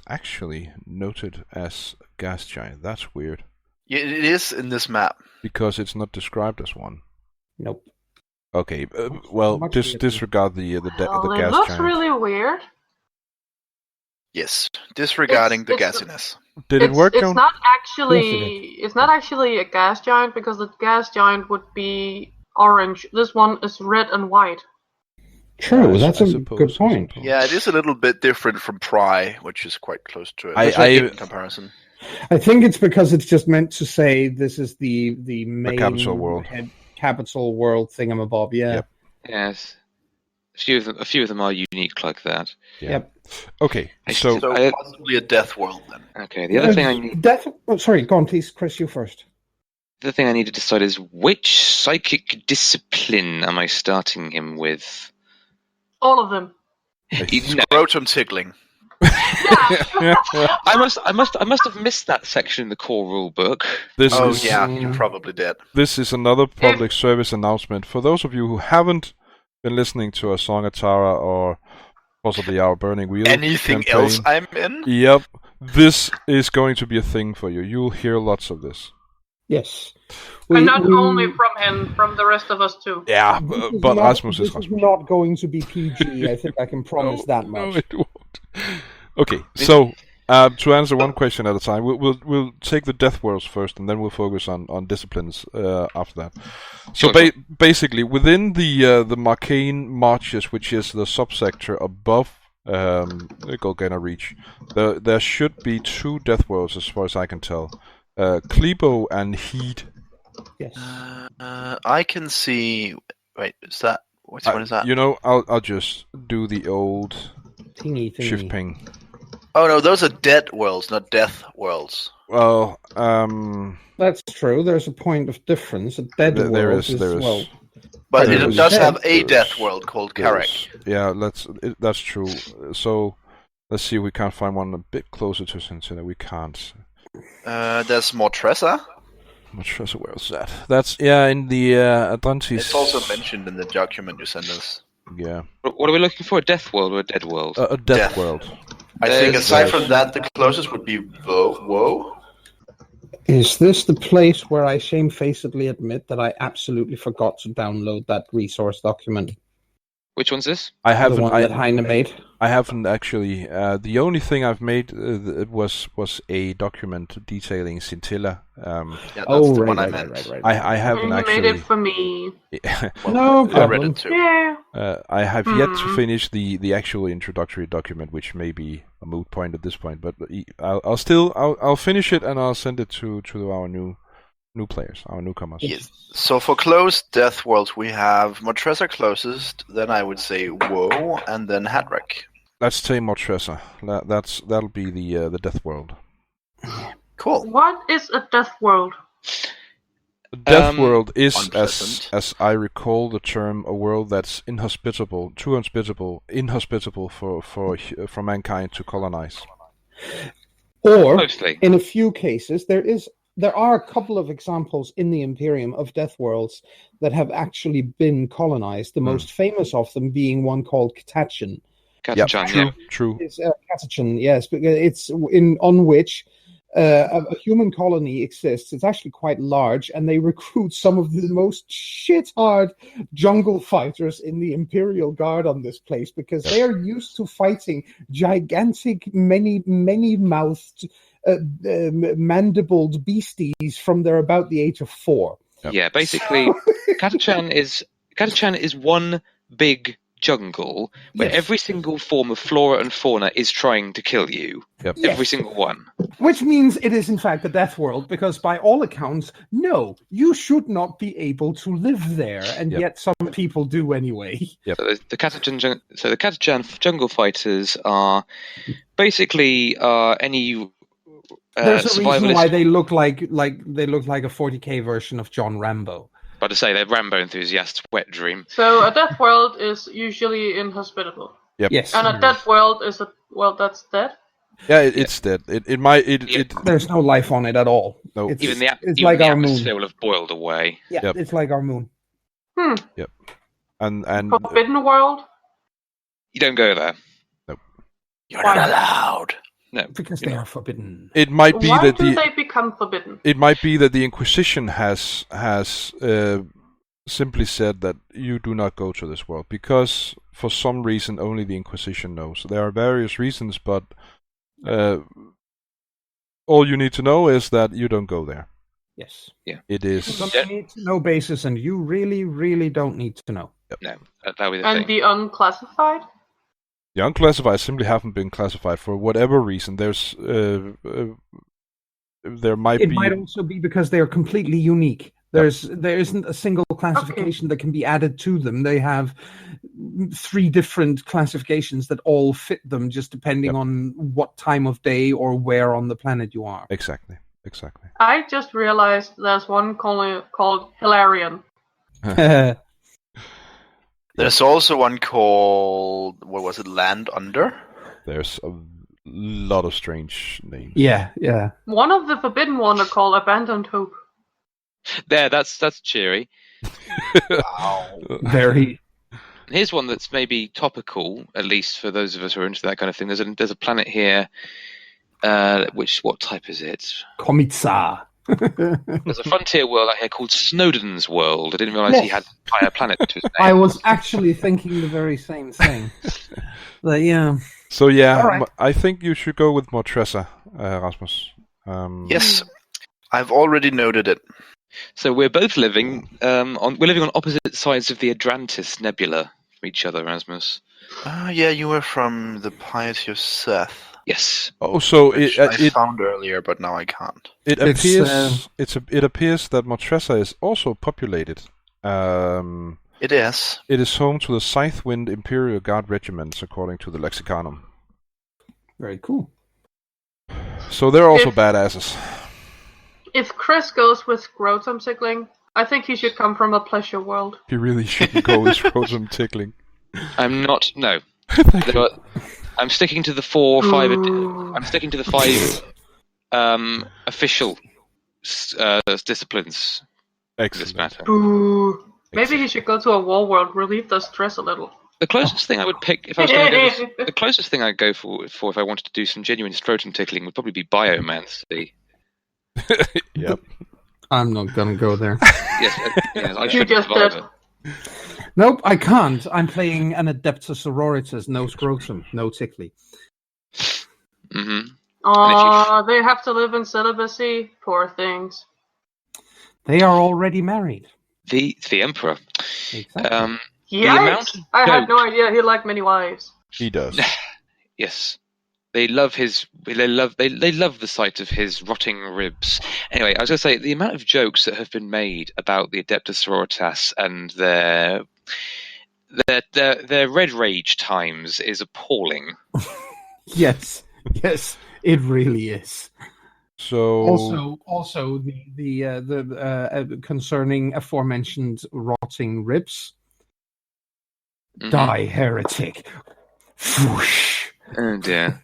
actually noted as a gas giant. That's weird. Yeah, it is in this map. Because it's not described as one. Nope. Okay, well, disregard the gas giant. It looks really weird. Yes, disregarding the gassiness. Did it work? It's not actually. It's not actually a gas giant because the gas giant would be orange. This one is red and white. True, I that's a suppose, good I point. suppose. Yeah, it is a little bit different from Pry, which is quite close to it. I- in comparison. I think it's because it's just meant to say this is the main capital world. capital world thingamabob. Yeah. Yep. Yes. A few of them are unique like that. Yeah. Yep. Okay, so So possibly a death world then. Okay, the other thing I need. Sorry, go on, please, Chris. You first. The thing I need to decide is which psychic discipline am I starting him with? All of them. No, Scrotum tickling. I must have missed that section in the core rule book. this Oh is yeah, you probably did. this is another public service announcement for those of you who haven't been listening to a Song of Tara or possibly our Burning Wheel Anything campaign. else I'm in? Yep, this is going to be a thing for you. You'll hear lots of this. Yes. And not only from him, from the rest of us too. Yeah, This is but not- Rasmus this is Rasmus. is not going to be PG. I think I can promise that much. No, it won't. Okay, so to answer one question at a time, we'll take the death worlds first, and then we'll focus on disciplines after that. So Sure. basically, within the Marcane Marches, which is the subsector above Golgana Reach, there should be 2 death worlds as far as I can tell. Klebo and Heat. Yes. I can see. Wait, is that which one is that? You know, I'll just do the old Thingy. shift ping. Oh no, those are dead worlds, not death worlds. Well, That's true. There's a point of difference. A dead there world is. well. But There it is- does have a there is- death world called Carrick. Yeah, that's true. So let's see if we can't find one a bit closer to Cincinnati. We can't. There's Mortressa. I'm not sure where is that. That's in the Atlantis. It's also mentioned in the document you sent us. Yeah, What are we looking for? A death world or a dead world? a death Death. world. I think aside from that, the closest would be Woe. Is this the place where I shamefacedly admit that I absolutely forgot to download that resource document? Which one's this? I The haven't. one that Heine made? I haven't actually. The only thing I've made was a document detailing Scintilla. Yeah, that's Oh, the right, one I right, meant. right, right. I haven't You actually. made it for me. No I read problem. it too. Yeah. I have yet to finish the actual introductory document, which may be a moot point at this point. But I'll finish it and I'll send it to our new players, our newcomers. Yes. So for closed death worlds, we have Mortressa closest. Then I would say Woe, and then Hadrick. Let's take Mortressa. That'll be the death world. Cool. What is a death world? The death world is, unpleasant. as I recall the term, a world that's inhospitable for mankind to colonize. Or, Mostly. in a few cases, there are a couple of examples in the Imperium of death worlds that have actually been colonized. The most famous of them being one called Katachan. Katachan, True. It's Katachan, yes, because it's on which a human colony exists. It's actually quite large, and they recruit some of the most shit-hard jungle fighters in the Imperial Guard on this place because they are used to fighting gigantic, many-mouthed, mandibled beasties from they're about the age of 4. Yeah, basically, Katachan is one big jungle where Yes. every single form of flora and fauna is trying to kill you. Yep. Every single one. Which means it is in fact a death world, because by all accounts, no, you should not be able to live there, and Yep. yet some people do anyway. Yep. So the Katachan jungle fighters are basically any There's a reason survivalist. why they look like a 40k version of John Rambo. About to say they're Rambo enthusiasts. Wet dream. So a death world is usually inhospitable. Yep. Yes, And a dead world is that's dead. Yeah, it's dead. It might. there's no life on it at all. No. It's, Even the it's even like the our moon. atmosphere will have boiled away. Yeah, Yep. it's like our moon. and Forbidden world. You don't go there. You're not allowed. No, Because they are forbidden. it might be Why that do the they become forbidden? it might be that the Inquisition has simply said that you do not go to this world because for some reason only the Inquisition knows. There are various reasons, but all you need to know is that you don't go there. Yes. It is Some need to know basis, and you really, really don't need to know. No, that would be the And thing. the unclassified? The unclassified simply haven't been classified for whatever reason. There's there might It be might also be because they are completely unique. There isn't a single classification that can be added to them. They have 3 different classifications that all fit them, just depending on what time of day or where on the planet you are. exactly. I just realized there's one called Hilarion. There's also one called, what was it, Land Under? There's a lot of strange names. Yeah. One of the Forbidden One are called Abandoned Hope. There, that's cheery. Wow. Very. Here's one that's maybe topical, at least for those of us who are into that kind of thing. There's a planet here. What type is it? Komitsa. There's a frontier world out here called Snowden's World. I didn't realise he had an entire planet to his name. I was actually thinking the very same thing. But yeah. So yeah, All right. I think you should go with Mortressa, Rasmus. Yes, I've already noted it. So we're both living on opposite sides of the Adrantis Nebula from each other, Rasmus. Yeah, you were from the Piety of Seth. Yes. Oh, so Which I found earlier, but now I can't. It appears that Mortressa is also populated. It is. It is home to the Scythewind Imperial Guard regiments, according to the Lexicanum. Very cool. So they're also badasses. If Chris goes with scrotum tickling, I think he should come from a pleasure world. You really shouldn't go with scrotum tickling. I'm not. No. I'm sticking to the 4 or 5. I'm sticking to the 5 official disciplines. Excellent. This matter. Boo. Maybe he should go to a war world, relieve the stress a little. The closest thing I would pick if I was going to go the closest thing I'd go for if I wanted to do some genuine scrotum tickling would probably be biomancy. Yep. I'm not gonna go there. Yes, I You should just survive did. it. Nope, I can't. I'm playing an Adeptus Sororitas, no scrotum, no tickly. Mm-hmm. Aw, they have to live in celibacy. Poor things. They are already married. The Emperor. Exactly. The amount Yikes! of I had dope- no idea he liked many wives. He does. Yes. They love they love the sight of his rotting ribs. Anyway, I was going to say the amount of jokes that have been made about the Adeptus Sororitas and their red rage times is appalling. Yes, it really is. So Also the concerning aforementioned rotting ribs. Mhm. Die, heretic! Whoosh. Oh dear.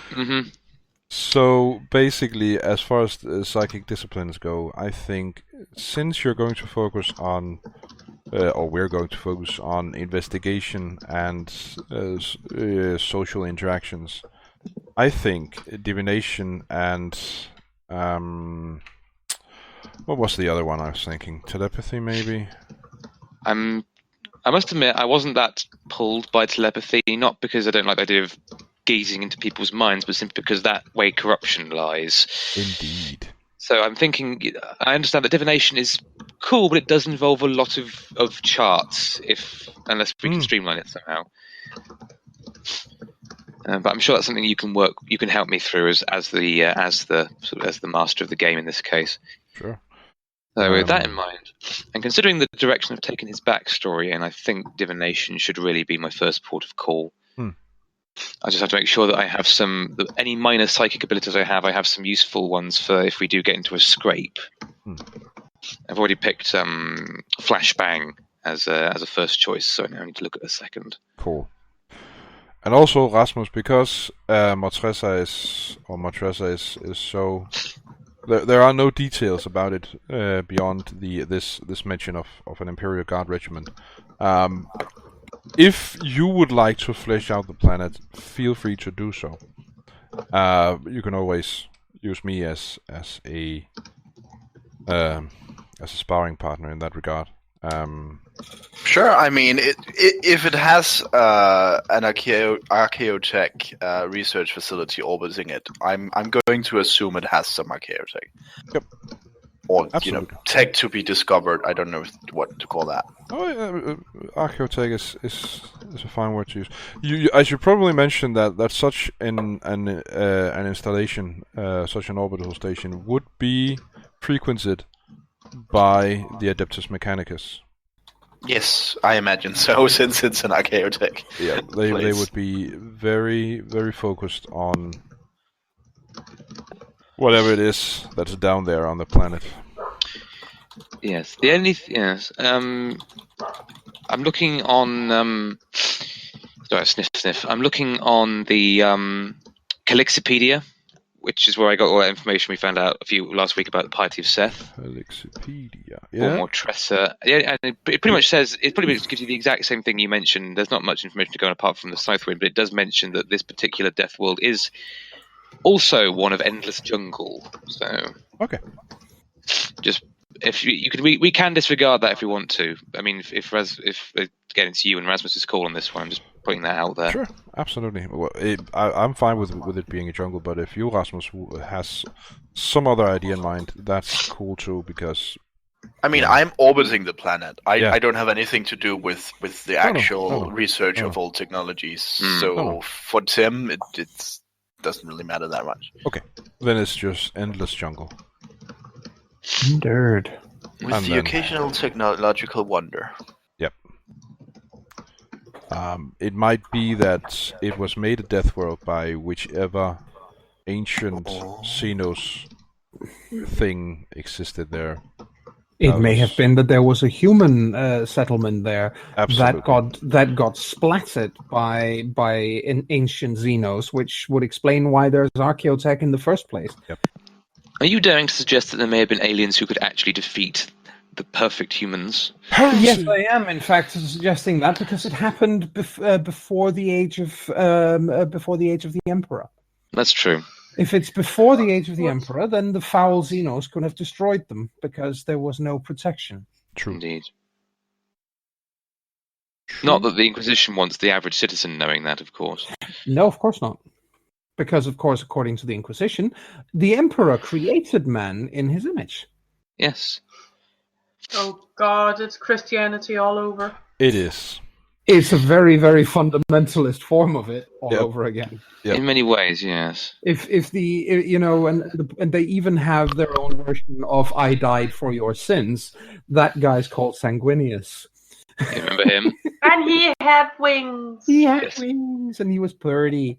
Mm-hmm. So basically, as far as the psychic disciplines go, I think since you're going to focus on, or we're going to focus on investigation and social interactions, I think divination and what was the other one I was thinking? Telepathy, maybe. I must admit, I wasn't that pulled by telepathy, not because I don't like the idea of gazing into people's minds, but simply because that way corruption lies. Indeed. So I'm thinking, I understand that divination is cool, but it does involve a lot of charts, unless we can streamline it somehow. But I'm sure that's something you can help me through as the master of the game in this case. Sure. So with that in mind, and considering the direction I've taken his backstory, and I think divination should really be my first port of call, I just have to make sure that I have any minor psychic abilities I have some useful ones for if we do get into a scrape. I've already picked Flashbang as a first choice, so now I need to look at a second. Cool. And also, Rasmus, because Mortressa is so... There are no details about it beyond this mention of an Imperial Guard regiment. If you would like to flesh out the planet, feel free to do so. You can always use me as a sparring partner in that regard. Sure. I mean, if it has an archaeotech research facility orbiting it, I'm going to assume it has some archaeotech. Yep. or Absolutely. tech to be discovered. I don't know what to call that. Oh, archaeotech is a fine word to use. I should probably mention that such an installation, such an orbital station, would be frequented by the Adeptus Mechanicus. Yes, I imagine so, since it's an archaeotech. Yeah, they would be very, very focused on whatever it is that's down there on the planet. Yes. The only yes. I'm looking on. Sorry, sniff. I'm looking on the Calixipedia, which is where I got all that information we found out last week about the piety of Seth. Calixipedia. Or Yeah. Mortressa. Yeah, and it pretty much says, it pretty much gives you the exact same thing you mentioned. There's not much information to go on apart from the Southwind, but it does mention that this particular Death World is also one of endless jungle. So Okay. just if you could, we can disregard that if we want to. I mean, if again it's you and Rasmus's call on this one, I'm just putting that out there. Sure, absolutely. Well, I'm fine with it being a jungle, but if you, Rasmus, has some other idea in mind, that's cool too, because... I mean, I'm orbiting the planet. I don't have anything to do with the actual research of all technologies. So for Tim, it doesn't really matter that much. Okay, then it's just endless jungle. Nerd. With the occasional technological wonder. Yep. It might be that it was made a death world by whichever ancient Xenos thing existed there. It may have been that there was a human settlement there that got splattered by an ancient Xenos, which would explain why there's archaeotech in the first place. Yep. Are you daring to suggest that there may have been aliens who could actually defeat the perfect humans? Yes, I am. In fact, suggesting that because it happened before the age of the Emperor. That's true. If it's before the age of the Emperor, then the foul Xenos could have destroyed them because there was no protection. True. Indeed. Not that the Inquisition wants the average citizen knowing that, of course. No, of course not. Because, of course, according to the Inquisition, the Emperor created man in his image. Yes. Oh God, it's Christianity all over. It is. It's a very, very fundamentalist form of it all over again. Yep. In many ways, yes. If and they even have their own version of "I died for your sins." That guy's called Sanguinius. You remember him? And he had wings. He had wings, and he was pretty.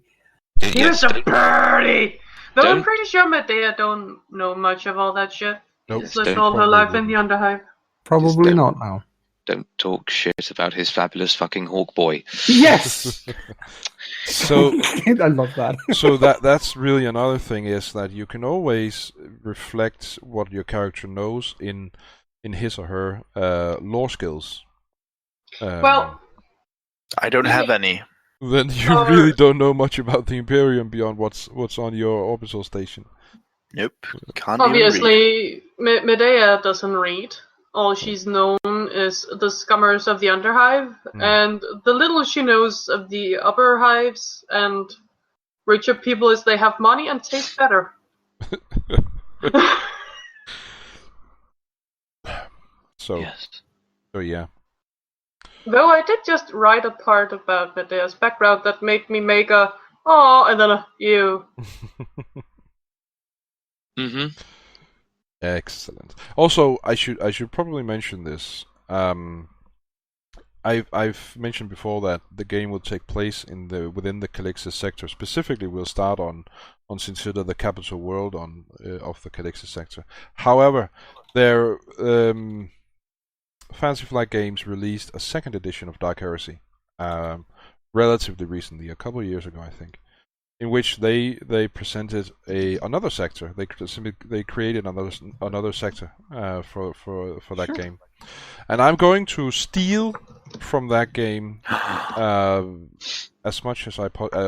He was a birdie. Though I'm pretty sure Medea don't know much of all that shit. Nope. She's lived all her life in the Underhive. Probably not now. Don't talk shit about his fabulous fucking hawk boy. Yes. So I love that. So that's really another thing, is that you can always reflect what your character knows in his or her lore skills. Well, I don't have any. Then you really don't know much about the Imperium beyond what's on your orbital station. Nope. Can't obviously, Medea doesn't read. All she's known is the scummers of the Underhive, and the little she knows of the upper hives and richer people is they have money and taste better. So yeah. Though I did just write a part about Medea's background that made me make a "oh" and then a "you." Mm-hmm. Excellent. Also, I should probably mention this. I've mentioned before that the game will take place within the Calixis sector. Specifically, we'll start on Sincida, the capital world of the Calixis sector. However, their Fantasy Flight Games released a second edition of Dark Heresy, relatively recently, a couple of years ago, I think, in which they presented another sector. They created another sector for that game, and I'm going to steal from that game as much as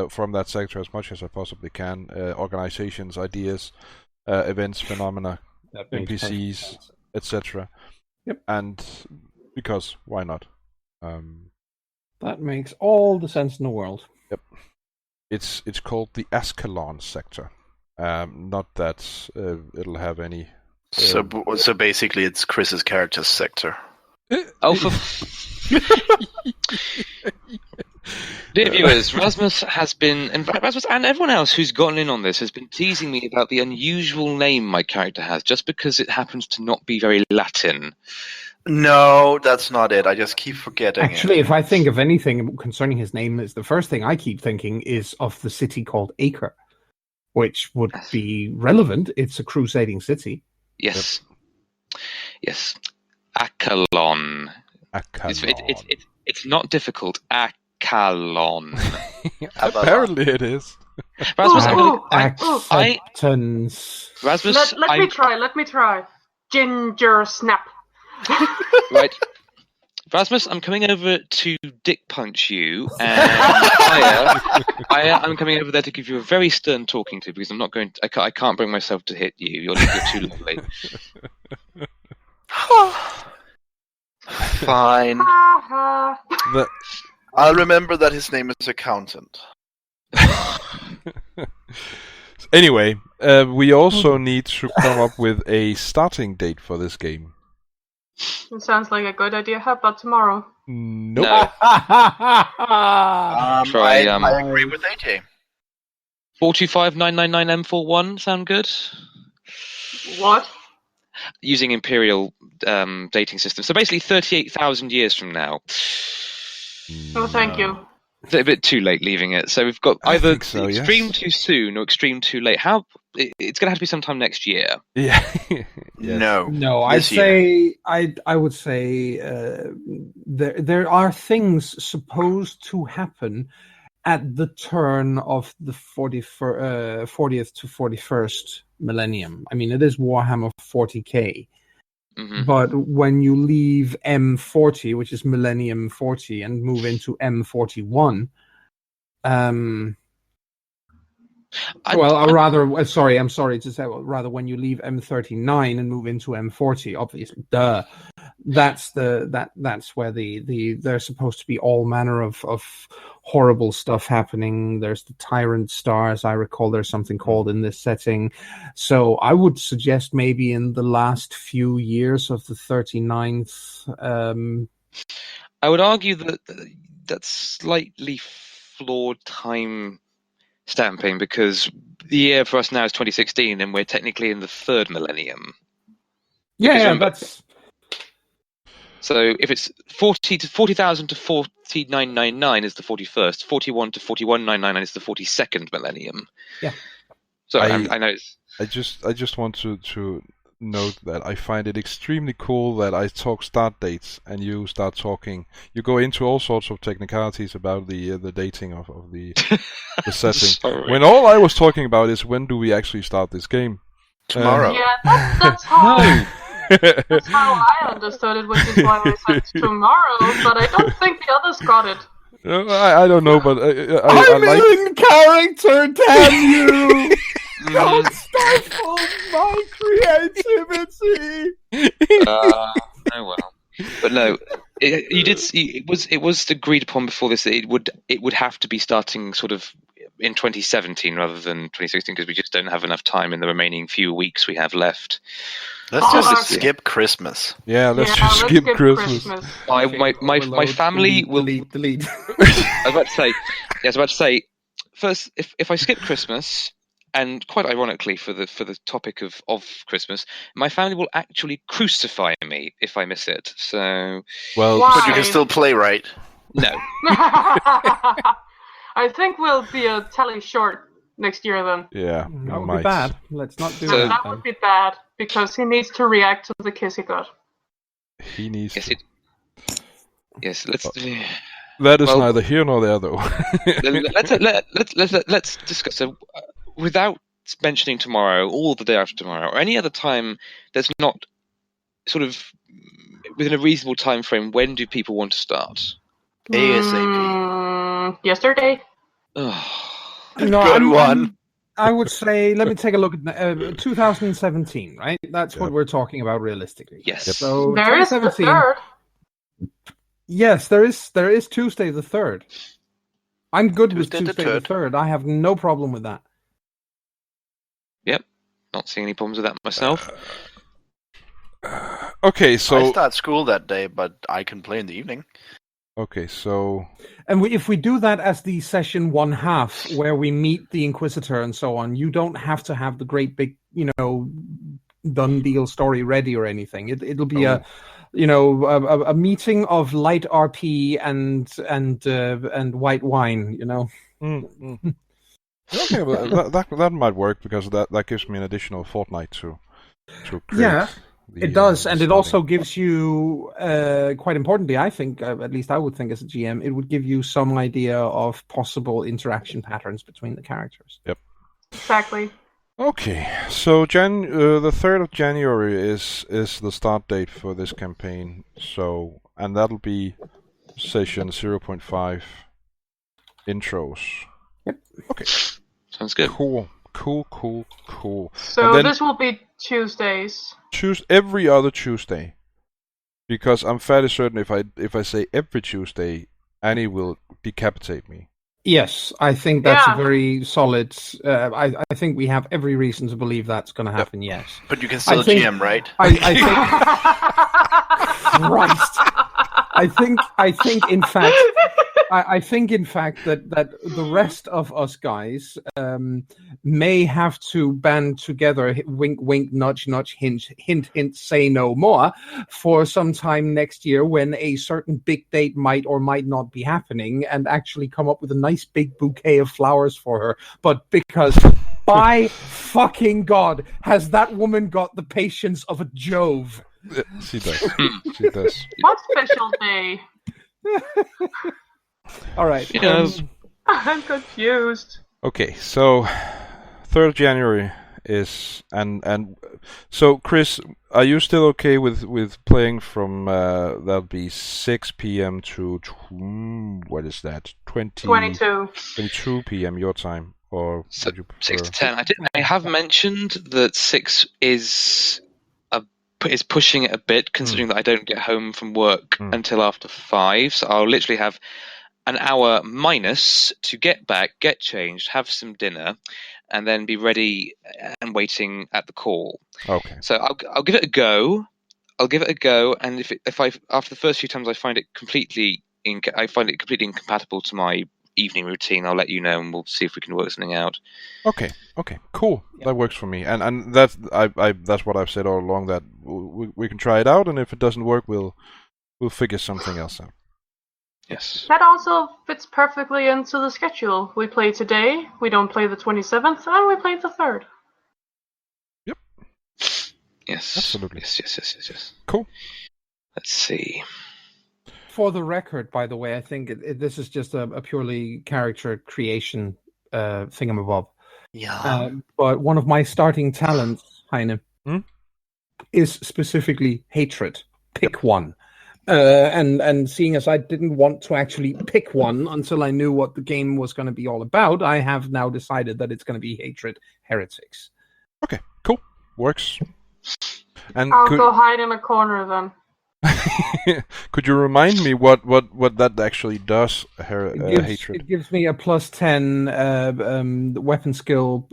from that sector as much as I possibly can. Organizations, ideas, events, phenomena, NPCs, etc. Yep. And because why not? That makes all the sense in the world. Yep. It's called the Ascalon sector. Not that it'll have any So basically, it's Chris's character's sector. Oh, dear viewers, Rasmus has been, and Rasmus and everyone else who's gotten in on this has been teasing me about the unusual name my character has, just because it happens to not be very Latin. No, that's not it. I just keep forgetting. Actually, if I think of anything concerning his name, is the first thing I keep thinking is of the city called Acre, which would be relevant. It's a crusading city. Yes. Yep. Yes. Acalon. It's not difficult. Acalon. Apparently it is. Rasmus, acceptance. Rasmus, let me try. Ginger snap. Right. Rasmus, I'm coming over to dick punch you, and Aya, I'm coming over there to give you a very stern talking to, because I'm not going to, I can't bring myself to hit you. You're too lovely. Fine. I'll remember that his name is Accountant. Anyway, we also need to come up with a starting date for this game. It sounds like a good idea. How about tomorrow? Nope. No. I agree with AJ. 425999M41 sound good? What? Using Imperial dating system. So basically 38,000 years from now. Oh, thank you. It's a bit too late leaving it. So we've got either extreme too soon or extreme too late. It's going to have to be sometime next year. Yeah. Yes. No. I would say there are things supposed to happen at the turn of the 40th to 41st millennium. I mean, it is Warhammer 40k. Mm-hmm. But when you leave M40, which is Millennium 40, and move into M41, rather, when you leave M39 and move into M40, obviously, that's where there's supposed to be all manner of horrible stuff happening. There's the Tyrant Star, as I recall, there's something called in this setting. So I would suggest maybe in the last few years of the 39th. I would argue that that's slightly flawed time stamping, because the year for us now is 2016, and we're technically in the third millennium. That's... So if it's 40,000 to 4999 is the 41st, 41 to 41,999 is the 42nd millennium. Yeah. So I know. I just want to note that I find it extremely cool that I talk start dates and you start talking. You go into all sorts of technicalities about the dating of the setting. Sorry. When all I was talking about is when do we actually start this game? Tomorrow. Yeah, that's how. That's how I understood it, which is why I said tomorrow, but I don't think the others got it. I don't know, but I'm in character, damn you! Don't stifle my creativity! Oh well. But no, you did see, it was agreed upon before this that it would have to be starting sort of in 2017 rather than 2016, because we just don't have enough time in the remaining few weeks we have left. Let's just skip Christmas. Yeah, let's skip Christmas. My family will delete. I was about to say first, if I skip Christmas, and quite ironically for the topic of Christmas, my family will actually crucify me if I miss it. So but you can still play, right? No. I think we'll be a tally short next year then. Yeah, that would be bad. Let's not do that. That would be bad, because he needs to react to the kiss he got. He needs to. Yes, let's. That is neither here nor there, though. Let's discuss. So, without mentioning tomorrow, or the day after tomorrow, or any other time that's not sort of within a reasonable time frame, when do people want to start? ASAP. Yesterday. Good one. I would say, let me take a look at 2017, right? That's what we're talking about realistically. Yes. So there is the 3rd. Yes, there is Tuesday the 3rd. I'm good with Tuesday the 3rd. I have no problem with that. Yep. Not seeing any problems with that myself. Okay, I so start school that day, but I can play in the evening. okay, so And if we do that as the session 1/2, where we meet the Inquisitor and so on, you don't have to have the great big, done deal story ready or anything. It'll be a meeting of light RP and white wine. Okay, well, that might work because that gives me an additional fortnight to create. Yeah, it does, and it starting. also gives you, quite importantly, I think, at least I would think as a GM, it would give you some idea of possible interaction patterns between the characters. Yep. Exactly. Okay, so the 3rd of January is the start date for this campaign. So, and that'll be session 0.5 intros. Yep. Okay. Sounds good. Cool. So And then this will be Tuesdays. choose every other Tuesday, because I'm fairly certain if I say every Tuesday, Annie will decapitate me. Yes, I think that's Yeah. a very solid. I think we have every reason to believe that's going to happen. Yes, But you can still think- GM, right? I think. Christ, I think in fact. I think, in fact, that the rest of us guys may have to band together, wink, wink, nudge, nudge, hint, hint, hint, say no more, for some time next year when a certain big date might or might not be happening, and actually come up with a nice big bouquet of flowers for her. But because, by fucking God, has that woman got the patience of a Jove? She does. She does. What special day? All right. I'm confused. Okay, so 3rd of January is and so Chris, are you still okay with playing from that'll be 6 p.m. to what is that? 22 p.m. your time, or So would you prefer? 6 to 10. I have mentioned that 6 is pushing it a bit, considering that I don't get home from work until after 5. So I'll literally have an hour minus to get back, get changed, have some dinner, and then be ready and waiting at the call. Okay. So I'll give it a go. And if I after the first few times I find it completely incompatible to my evening routine, I'll let you know, and we'll see if we can work something out. Okay, cool. Yep. That works for me, and that's that's what I've said all along, that we can try it out, and if it doesn't work, we'll figure something else out. Yes. That also fits perfectly into the schedule. We play today, we don't play the 27th, and we play the 3rd. Yep. Yes. Absolutely. Yes. Cool. Let's see. For the record, by the way, I think this is just a purely character creation thingamabob. Yeah. But one of my starting talents, Heine, is specifically hatred. Pick one. And seeing as I didn't want to actually pick one until I knew what the game was going to be all about, I have now decided that it's going to be hatred heretics. Okay, cool. Works. And I'll go hide in a corner then. could you remind me what that actually does? Hatred. It gives me a +10 weapon skill,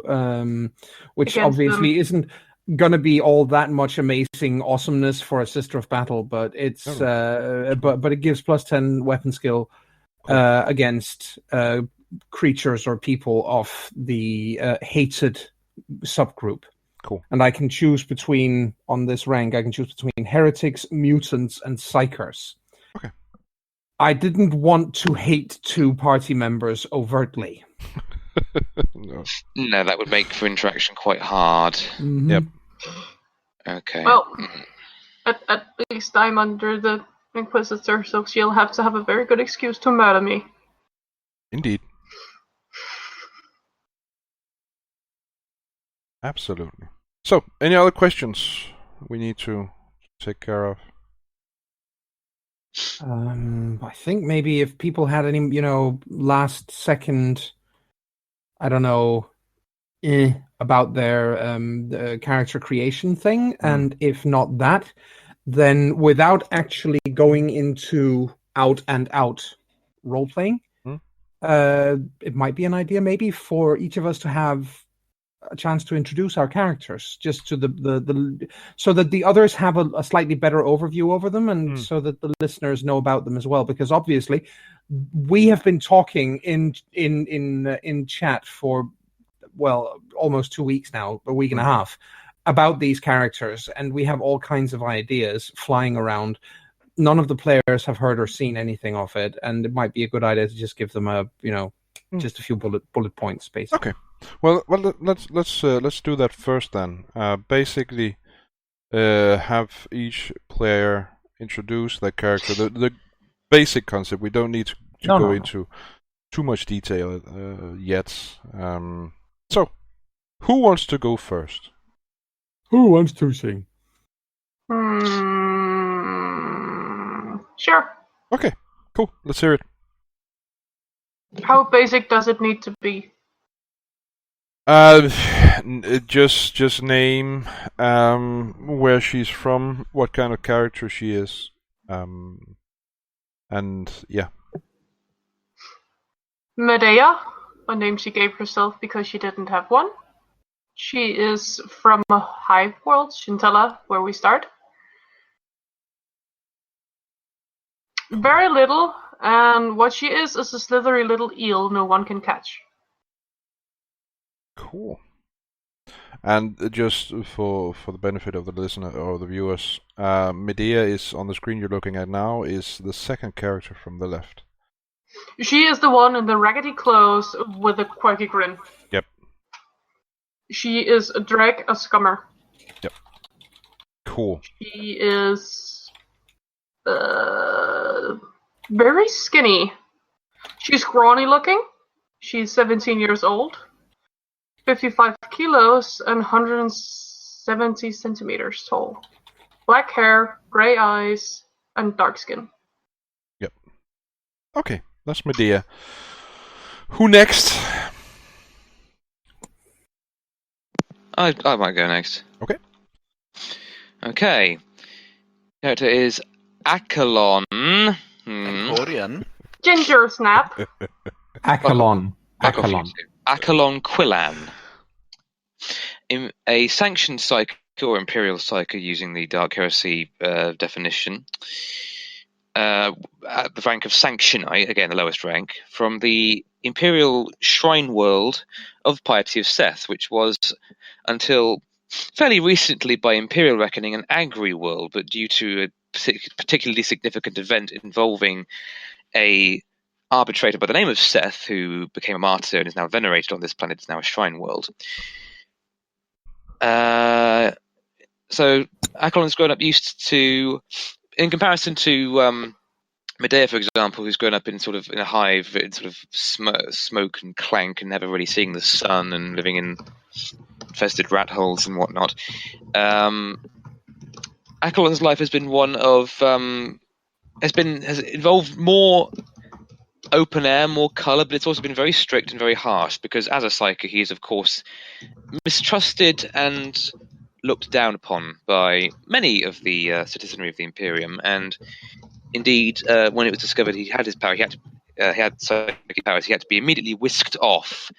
which Against obviously isn't going to be all that much amazing awesomeness for a Sister of Battle, but it's but it gives +10 weapon skill against creatures or people of the hated subgroup. Cool. And I can choose between, on this rank, heretics, mutants, and psychers. Okay. I didn't want to hate 2 party members overtly. No, that would make for interaction quite hard. Mm-hmm. Yep. Okay. Well, at least I'm under the Inquisitor, so she'll have to have a very good excuse to murder me. Indeed. Absolutely. So, any other questions we need to take care of? I think maybe if people had any, last second, I don't know, about their the character creation thing, and if not that, then without actually going into out and out role playing, it might be an idea maybe for each of us to have a chance to introduce our characters, just to the so that the others have a slightly better overview over them, and so that the listeners know about them as well. Because obviously, we have been talking in chat for almost 2 weeks now, a week and a half, about these characters, and we have all kinds of ideas flying around. None of the players have heard or seen anything of it, and it might be a good idea to just give them just a few bullet points, basically. Okay. Well, let's do that first then. Basically, have each player introduce their character. The basic concept. We don't need to go into too much detail yet. So, who wants to go first? Who wants to sing? Sure. Okay, cool. Let's hear it. How basic does it need to be? Just name, where she's from, what kind of character she is, and yeah. Medea, a name she gave herself because she didn't have one. She is from a hive world, Shintella, where we start. Very little, and what she is a slithery little eel no one can catch. Cool. And just for the benefit of the listener or the viewers, Medea is on the screen you're looking at now, is the second character from the left. She is the one in the raggedy clothes with a quirky grin. Yep. She is a drag, a scummer. Yep. Cool. She is very skinny. She's scrawny looking. She's 17 years old, 55 kilos, and 170 centimeters tall. Black hair, grey eyes, and dark skin. Yep. Okay, that's Medea. Who next? I might go next. Okay. Okay. Character is Achelon. Emporian. Ginger snap. Achelon. Achelon Quillan. A sanctioned psycho or imperial psycho using the Dark Heresy definition. At the rank of Sanctionite, again the lowest rank, from the imperial shrine world of Piety of Seth, which was until fairly recently by imperial reckoning an angry world, but due to a particularly significant event involving a arbitrator by the name of Seth, who became a martyr and is now venerated on this planet, is now a shrine world. So Achelon's grown up used to, in comparison to Medea, for example, who's grown up in sort of in a hive, in sort of smoke and clank, and never really seeing the sun, and living in infested rat holes and whatnot. Achelon's life has been one of has involved more open air, more colour, but it's also been very strict and very harsh, because as a psycho he is of course mistrusted and looked down upon by many of the citizenry of the Imperium, and indeed when it was discovered he had his power, he had psychic powers, he had to be immediately whisked off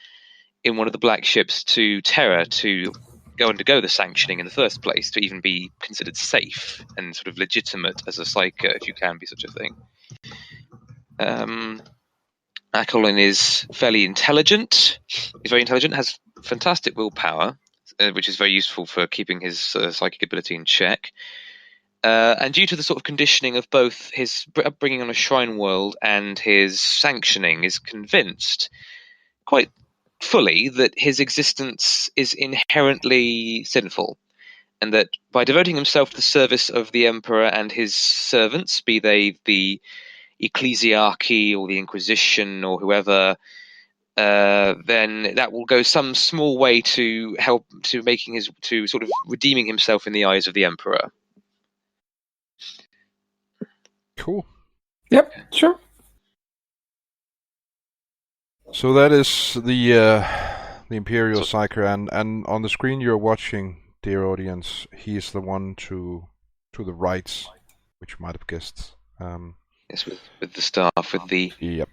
in one of the black ships to Terra to go undergo the sanctioning in the first place, to even be considered safe and sort of legitimate as a psycho, if you can be such a thing. Achelon is fairly intelligent. He's very intelligent, has fantastic willpower, which is very useful for keeping his psychic ability in check. And due to the sort of conditioning of both his upbringing on a shrine world and his sanctioning, is convinced quite fully that his existence is inherently sinful, and that by devoting himself to the service of the Emperor and his servants, be they the ecclesiarchy or the Inquisition or whoever, then that will go some small way to help to sort of redeeming himself in the eyes of the Emperor. Cool. Yep, sure. So that is the Imperial Psyker, and on the screen you're watching, dear audience, he is the one to the right, which you might have guessed. Yes, with the staff, with the... Yep.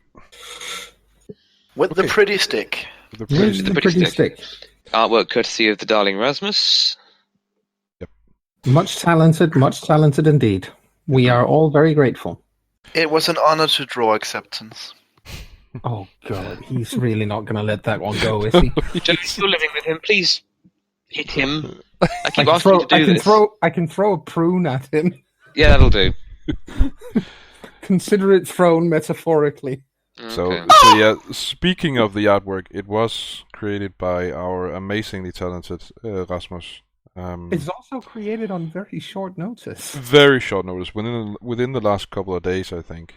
With the pretty stick. With the pretty Pretty stick. Artwork courtesy of the darling Rasmus. Much talented indeed. We are all very grateful. It was an honor to draw acceptance. Oh god, he's really not going to let that one go, is he? Joe, you're living with him. Please hit him. I keep asking you to do this. I can throw a prune at him. Yeah, that'll do. Consider it thrown metaphorically. So yeah, speaking of the artwork, it was created by our amazingly talented Rasmus. It's also created on very short notice. Very short notice, within the last couple of days, I think.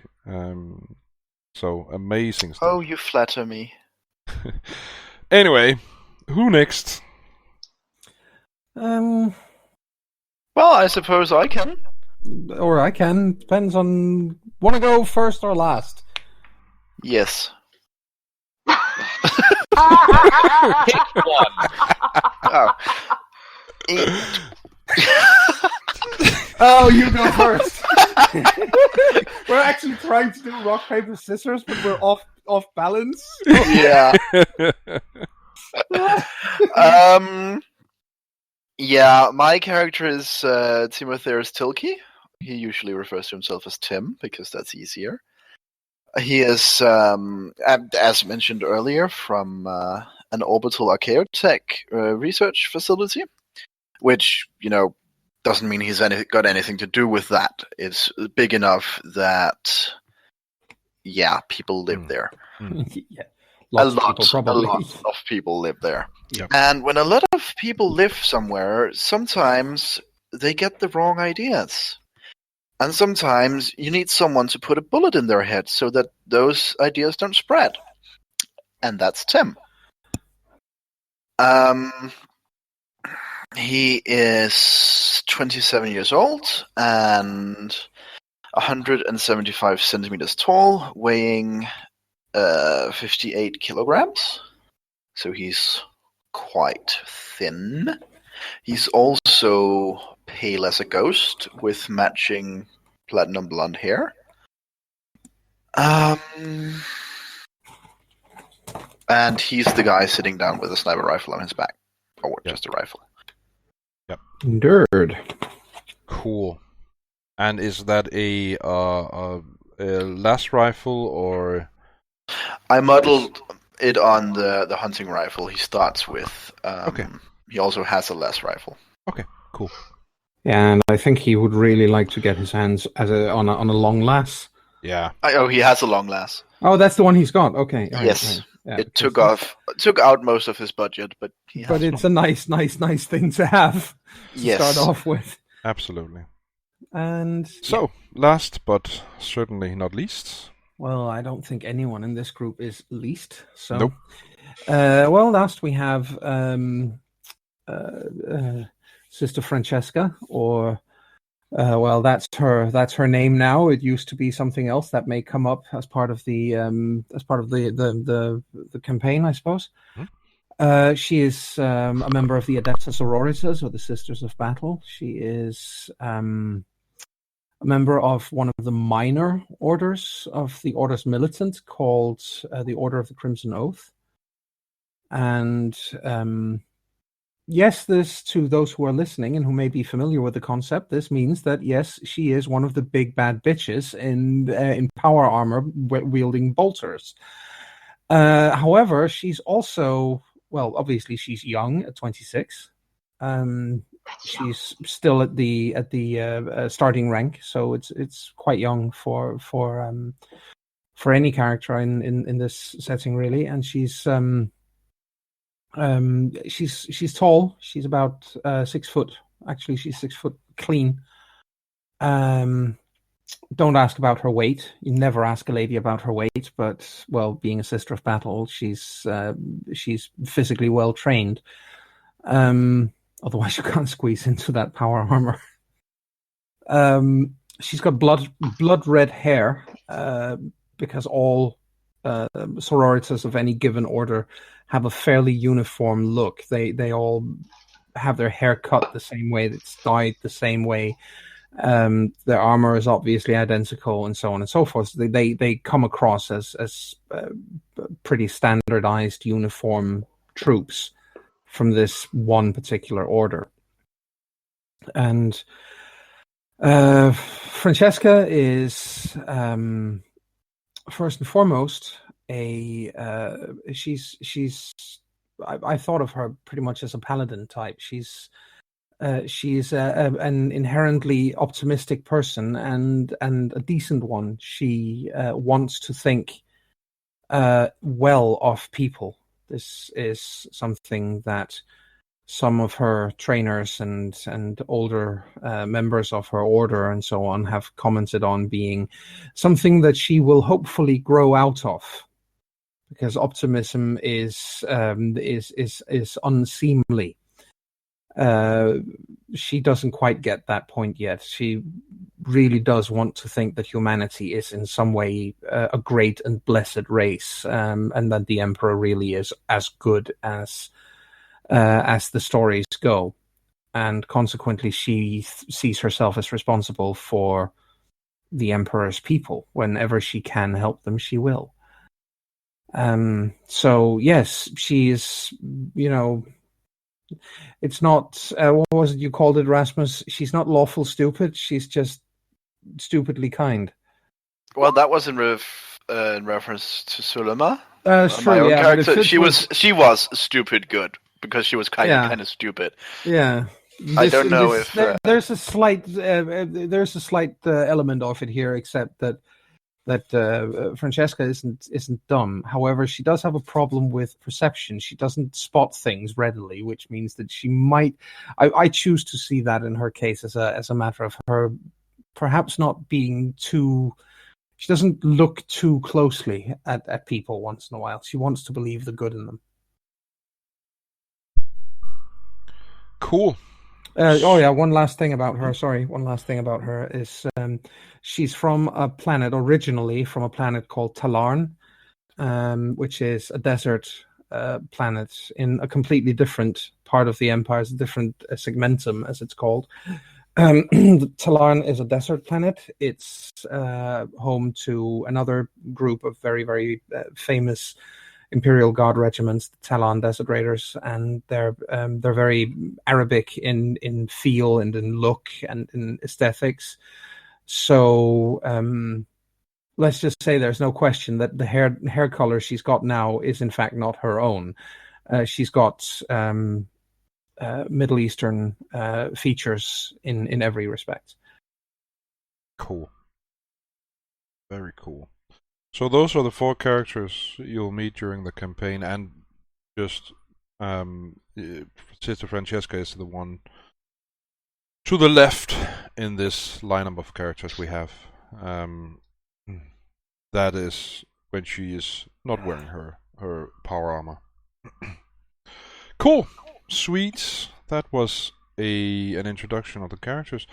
So amazing stuff. Oh, you flatter me. Anyway, who next? Well, I suppose I can. Or I can. Depends on... Want to go first or last? Yes. Pick one. Oh. Oh, you go first. We're actually trying to do rock, paper, scissors, but we're off balance. Yeah. Yeah, my character is Timotheus Tilke. He usually refers to himself as Tim, because that's easier. He is, as mentioned earlier, from an orbital archaeotech research facility, which, doesn't mean he's got anything to do with that. It's big enough that, yeah, people live there. Yeah. A lot of people live there. Yep. And when a lot of people live somewhere, sometimes they get the wrong ideas. And sometimes you need someone to put a bullet in their head so that those ideas don't spread. And that's Tim. He is 27 years old and 175 centimeters tall, weighing 58 kilograms. So he's quite thin. He's also pale as a ghost with matching platinum blonde hair. And he's the guy sitting down with a sniper rifle on his back. Or just a rifle. Yep. Nerd. Cool. And is that a las rifle or? I modeled it on the hunting rifle he starts with. Okay. He also has a las rifle. Okay, cool. Yeah, and I think he would really like to get his hands on a long las. Yeah. He has a long las. Oh, that's the one he's got. Okay. Yes. Right. Yeah, it took out most of his budget, but it's a nice thing to have to start off with. Absolutely. And so, last but certainly not least. Well, I don't think anyone in this group is least. So, nope. Last we have Sister Francesca, or that's her name now. It used to be something else that may come up as part of the campaign, I suppose. Mm-hmm. She is a member of the Adepta Sororitas, or the Sisters of Battle. She is a member of one of the minor orders of the Orders Militant, called the Order of the Crimson Oath. And yes, this, to those who are listening and who may be familiar with the concept, this means that, yes, she is one of the big bad bitches in power armor wielding bolters. However, she's also, well, obviously she's young at 26. She's still at the starting rank, so it's quite young for any character in this setting, really. And she's tall. She's about 6 foot. Actually, she's 6 foot clean. Don't ask about her weight. You never ask a lady about her weight, but, well, being a Sister of Battle, she's physically well trained. Otherwise, you can't squeeze into that power armor. She's got blood red hair, because all sororitas of any given order have a fairly uniform look. They all have their hair cut the same way, it's dyed the same way. Their armor is obviously identical, and so on and so forth. So they come across as pretty standardized uniform troops. from this one particular order. And Francesca is first and foremost I thought of her pretty much as a paladin type. She's an inherently optimistic person and a decent one. She wants to think well of people. This is something that some of her trainers and older members of her order and so on have commented on being something that she will hopefully grow out of, because optimism is unseemly. She doesn't quite get that point yet. She really does want to think that humanity is in some way a great and blessed race, and that the Emperor really is as good as the stories go, and consequently she sees herself as responsible for the Emperor's people. Whenever she can help them, she will. So yes, she is, it's not, what was it you called it, Rasmus? She's not lawful stupid, she's just stupidly kind. Well, that was in reference to Sulema. True, my own character. She was stupid good, because she was kind of stupid. Yeah. I don't know if there's a slight element of it here, except that Francesca isn't dumb. However, she does have a problem with perception. She doesn't spot things readily, which means that she might. I choose to see that in her case as a matter of her perhaps not being too. She doesn't look too closely at people once in a while. She wants to believe the good in them. Cool. One last thing about her. Sorry, one last thing about her is she's from a planet, originally from a planet called Talarn, which is a desert planet in a completely different part of the Empire. It's a different segmentum, as it's called. Talarn is a desert planet. It's home to another group of very, very famous Imperial Guard regiments, the Talon Desert Raiders, and they're very Arabic in feel and in look and in aesthetics. So let's just say there's no question that the hair color she's got now is in fact not her own. She's got Middle Eastern features in every respect. Cool. Very cool. So those are the 4 characters you'll meet during the campaign, and just Sister Francesca is the one to the left in this lineup of characters we have. That is when she is not wearing her power armor. Cool. Sweet. That was an introduction of the characters.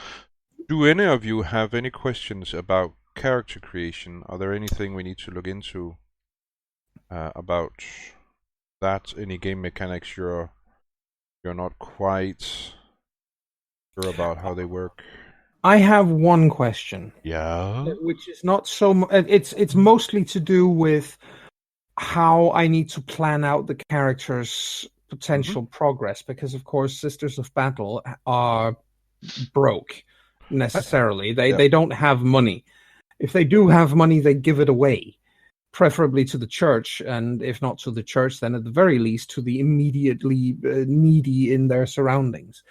Do any of you have any questions about character creation? Are there anything we need to look into about that? Any game mechanics you're not quite sure about how they work? I have one question. Yeah. Which is not so. It's mostly to do with how I need to plan out the characters' potential progress, because of course Sisters of Battle are broke necessarily. They don't have money. If they do have money, they give it away, preferably to the church, and if not to the church, then at the very least to the immediately needy in their surroundings.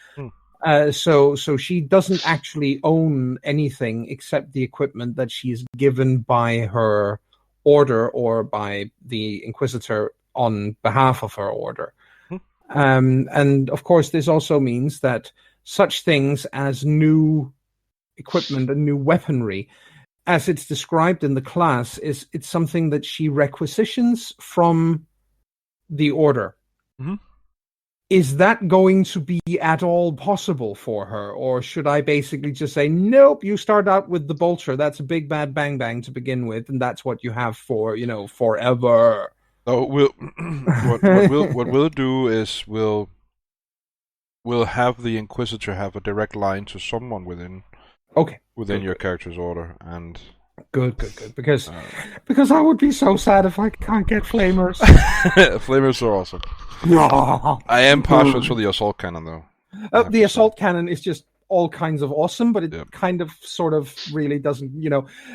So she doesn't actually own anything except the equipment that she is given by her order or by the Inquisitor on behalf of her order. And of course, this also means that such things as new equipment and new weaponry, as it's described in the class, it's something that she requisitions from the order. Is that going to be at all possible for her, or should I basically just say, nope, you start out with the bolter, that's a big bad bang bang to begin with, and that's what you have for, forever? So what we'll do is we'll have the Inquisitor have a direct line to someone within your character's order, and Good. Because I would be so sad if I can't get flamers. Flamers are awesome. No. I am partial to the assault cannon, though. The assault cannon is just all kinds of awesome, but it Yep. kind of, sort of, really doesn't.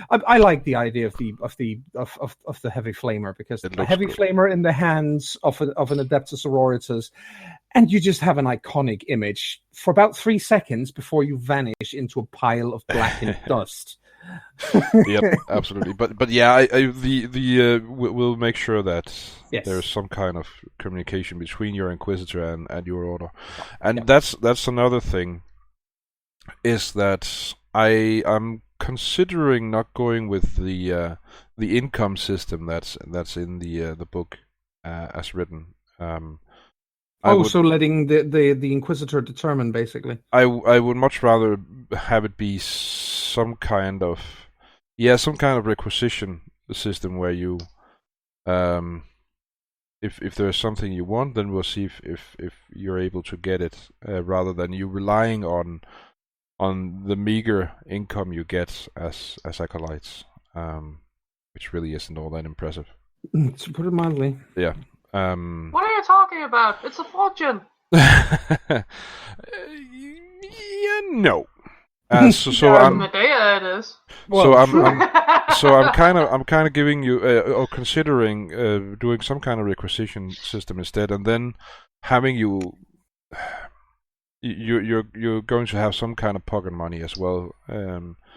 I like the idea of the heavy flamer, because It a looks heavy good. flamer in the hands of an Adeptus Sororitas, and you just have an iconic image for about 3 seconds before you vanish into a pile of blackened dust. Yep, absolutely. But yeah, we'll make sure that Yes. there's some kind of communication between your Inquisitor and your Order, and Yep. that's another thing. Is that I'm considering not going with the income system that's in the book as written. So letting the Inquisitor determine, basically. I would much rather have it be some kind of requisition system where you if there's something you want, then we'll see if you're able to get it, rather than you relying on the meager income you get as acolytes, which really isn't all that impressive. To put it mildly. Yeah. What are you talking about? It's a fortune. Yeah, no. So I'm Medea it is. so I'm kind of giving you or considering doing some kind of requisition system instead, and then having you're going to have some kind of pocket money as well.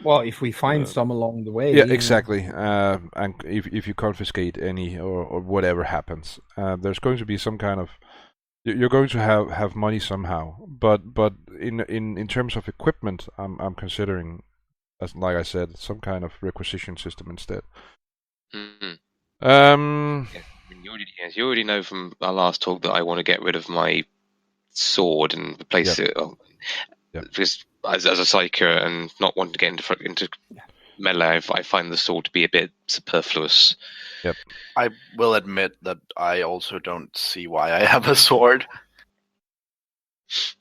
Well, if we find some along the way. Yeah, exactly. And if you confiscate any or whatever happens, there's going to be some kind of. You're going to have money somehow, but in terms of equipment, I'm considering, as like I said, some kind of requisition system instead. Mm-hmm. You already know from our last talk that I want to get rid of my sword and replace it. Because as a psyker and not wanting to get into melee, I find the sword to be a bit superfluous. Yep. I will admit that I also don't see why I have a sword.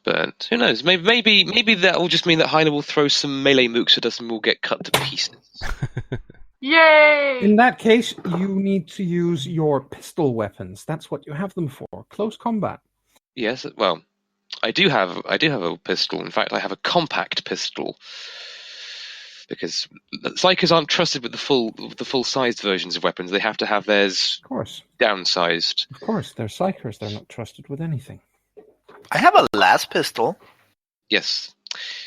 But who knows? Maybe that will just mean that Heine will throw some melee mooks at us and we'll get cut to pieces. Yay! In that case, you need to use your pistol weapons. That's what you have them for. Close combat. Yes, well, I do have a pistol. In fact, I have a compact pistol. Because psychers aren't trusted with the full-sized versions of weapons. They have to have theirs Of course. downsized. Of course, they're psychers. They're not trusted with anything. I have a las pistol. Yes.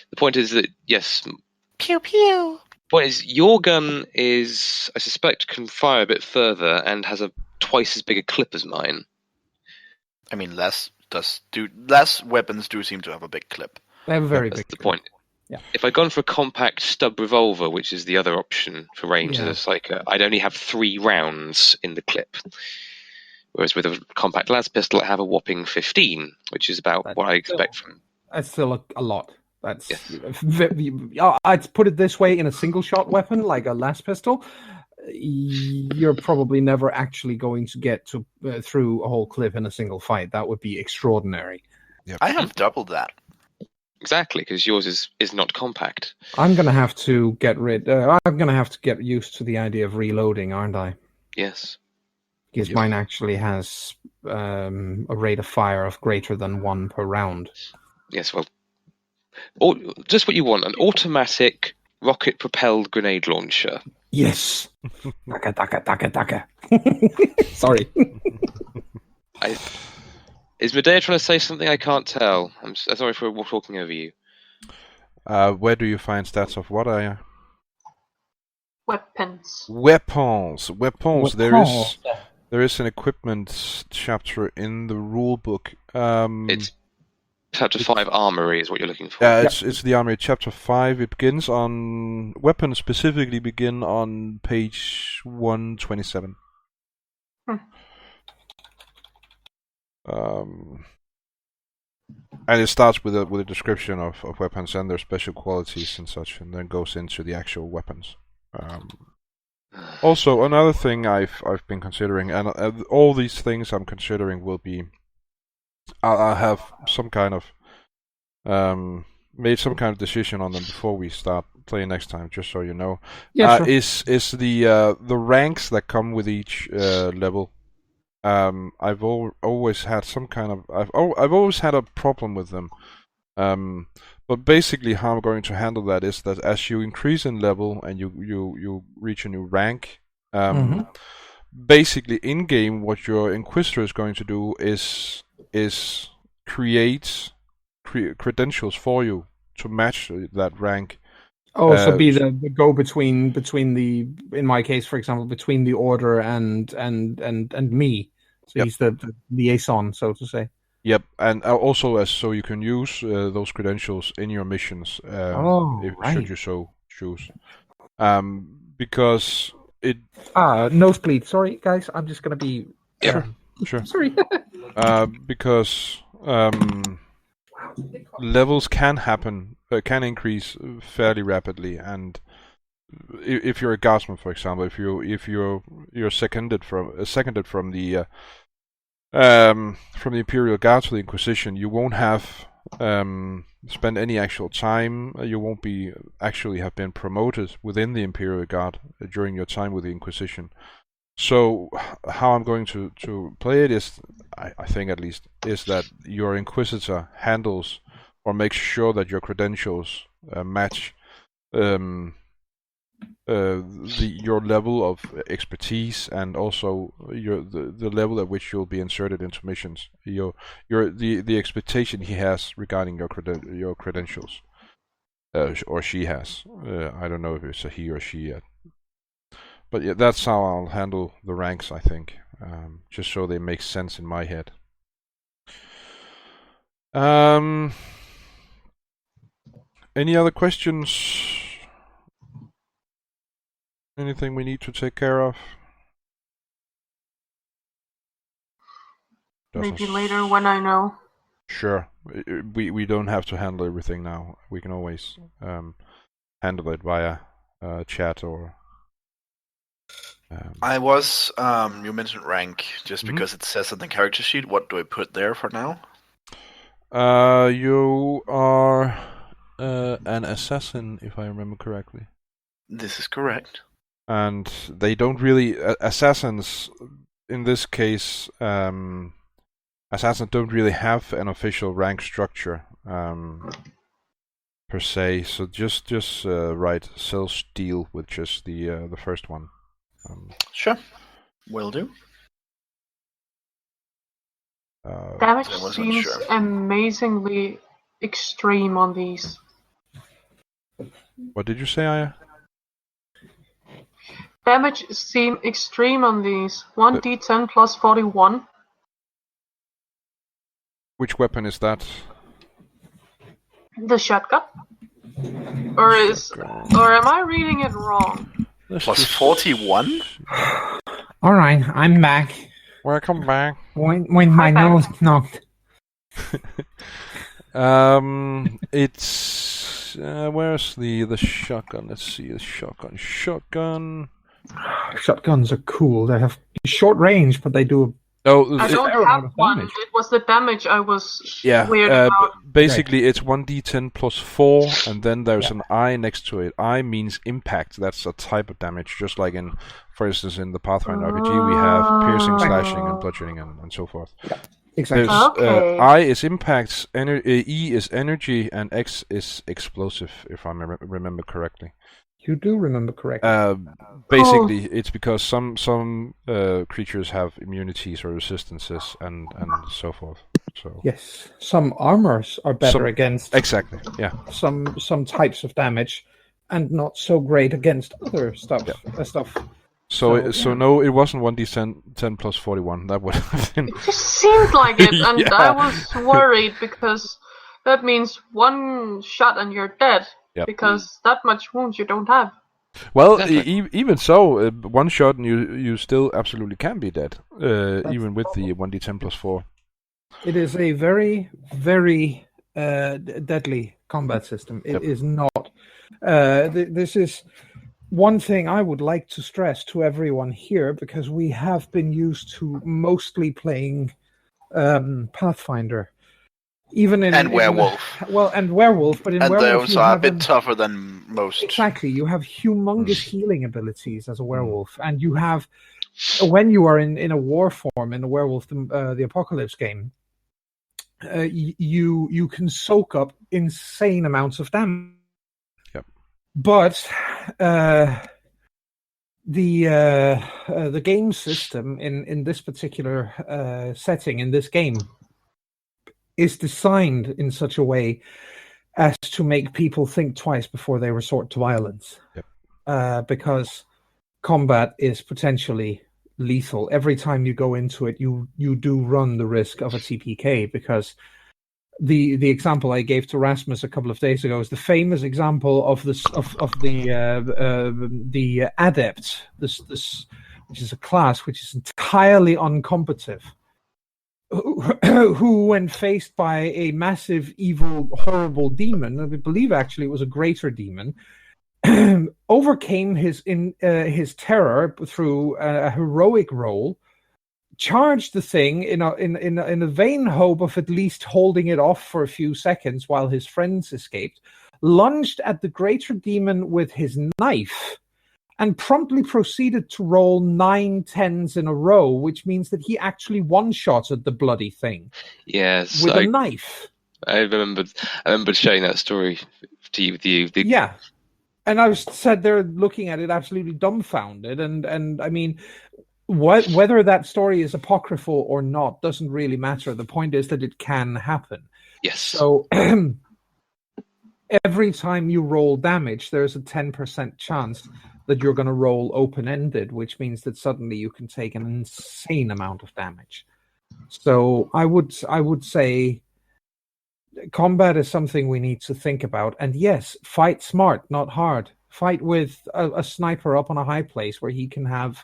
The point is that, yes. Pew pew. The point is, your gun is, I suspect, can fire a bit further and has a twice as big a clip as mine. I mean, less weapons do seem to have a big clip. They have a very That's big the clip. point. Yeah. If I'd gone for a compact stub revolver, which is the other option for range as a psyker, I'd only have 3 rounds in the clip. Whereas with a compact las pistol, I have a whopping 15, which is about what I expect from. That's still a lot. That's I'd put it this way: in a single-shot weapon like a las pistol, you're probably never actually going to get to through a whole clip in a single fight. That would be extraordinary. Yep. I have double that. Exactly, because yours is not compact. I'm going to have to get I'm going to have to get used to the idea of reloading, aren't I? Yes. Because mine actually has a rate of fire of greater than 1 per round. Yes, well, just what you want, an automatic rocket-propelled grenade launcher. Yes! Daka. Sorry. Is Medea trying to say something I can't tell? I'm sorry for talking over you. Where do you find stats of what are Weapons. Weapons. There is an equipment chapter in the rule book. It's chapter 5 armory is what you're looking for. It's the armory. Chapter 5. It begins on weapons. Specifically, begin on page 127. And it starts with a description of weapons and their special qualities and such, and then goes into the actual weapons. Also, another thing I've been considering, and all these things I'm considering will be, I'll have some kind of made some kind of decision on them before we start play next time, just so you know. Yeah, sure. Is the ranks that come with each level. I've always had some kind of I've always had a problem with them. But basically, how I'm going to handle that is that as you increase in level and you reach a new rank, basically in game, what your Inquisitor is going to do is create credentials for you to match that rank. Oh, so be the go between the, in my case, for example, between the Order and me. So Yep. he's the liaison, so to say. Yep, and also so you can use those credentials in your missions, should you so choose. Because it. Nosebleed. Sorry, guys. I'm just gonna be. Yeah, sure. Sorry. Because levels can increase fairly rapidly, and if you're a guardsman, for example, if you're seconded from the Imperial Guard to the Inquisition, you won't have spent any actual time. You won't be actually have been promoted within the Imperial Guard during your time with the Inquisition. So how I'm going to play it is, I think at least, is that your Inquisitor handles or makes sure that your credentials match your level of expertise, and also the level at which you'll be inserted into missions. The expectation he has regarding your credentials, or she has. I don't know if it's a he or she yet. But yeah, that's how I'll handle the ranks, I think, just so they make sense in my head. Any other questions? Anything we need to take care of? Maybe later when I know. Sure. We don't have to handle everything now. We can always handle it via chat or. I was. You mentioned rank just because it says on the character sheet. What do I put there for now? You are an assassin, if I remember correctly. This is correct. And they don't really assassins in this case. Assassins don't really have an official rank structure per se. So just write Celestial with just the first one. Sure, will do. Damage seems amazingly extreme on these. What did you say, Aya? Damage seem extreme on these. 1d10 plus 41. Which weapon is that? The shotgun? Or am I reading it wrong? Plus 41? Alright, I'm back. Welcome back. When my nose knocked. It's where's the shotgun? Let's see, the shotgun. Shotguns are cool. They have short range, but they do. I don't have one. Damage. It was the damage I was weird about. Basically, it's 1d10 plus 4, and then there's an I next to it. I means impact. That's a type of damage, just like in, for instance, in the Pathfinder RPG, we have piercing, slashing, and bludgeoning, and so forth. Yeah, exactly. I is impact, E is energy, and X is explosive, if I remember correctly. You do remember correctly. Basically, it's because some creatures have immunities or resistances and so forth. So yes, some armors are better against exactly. Yeah. Some types of damage, and not so great against other stuff. So no, it wasn't 1d10 plus 41. That would have been. It just seemed like it, and I was worried because that means one shot and you're dead. Yep. Because that much wounds you don't have. Well, even so, one shot and you still absolutely can be dead, even with the 1d10 plus 4. It is a very, very deadly combat system. It is not. This is one thing I would like to stress to everyone here, because we have been used to mostly playing Pathfinder. And werewolf. And werewolf, but in and werewolf those you are a have bit tougher than most. Exactly, you have humongous healing abilities as a werewolf, and you have, when you are in a war form in a werewolf, the Apocalypse game, you can soak up insane amounts of damage. Yep. But the game system in this particular setting, in this game, is designed in such a way as to make people think twice before they resort to violence. Yep. Because combat is potentially lethal. Every time you go into it, you do run the risk of a TPK, because the example I gave to Rasmus a couple of days ago is the famous example of the adept, this which is a class which is entirely uncombative, who, when faced by a massive, evil, horrible demon, I believe actually it was a greater demon, overcame his terror through a heroic roll, charged the thing in a vain hope of at least holding it off for a few seconds while his friends escaped, lunged at the greater demon with his knife, and promptly proceeded to roll 9 10s in a row, which means that he actually one-shotted the bloody thing. Yes, with a knife. I remembered sharing that story with you. Yeah. And I was sat there looking at it absolutely dumbfounded, and I mean, whether that story is apocryphal or not doesn't really matter. The point is that it can happen. Yes. So every time you roll damage, there's a 10% chance that you're going to roll open-ended, which means that suddenly you can take an insane amount of damage. So I would say combat is something we need to think about. And yes, fight smart, not hard. Fight with a sniper up on a high place where he can have,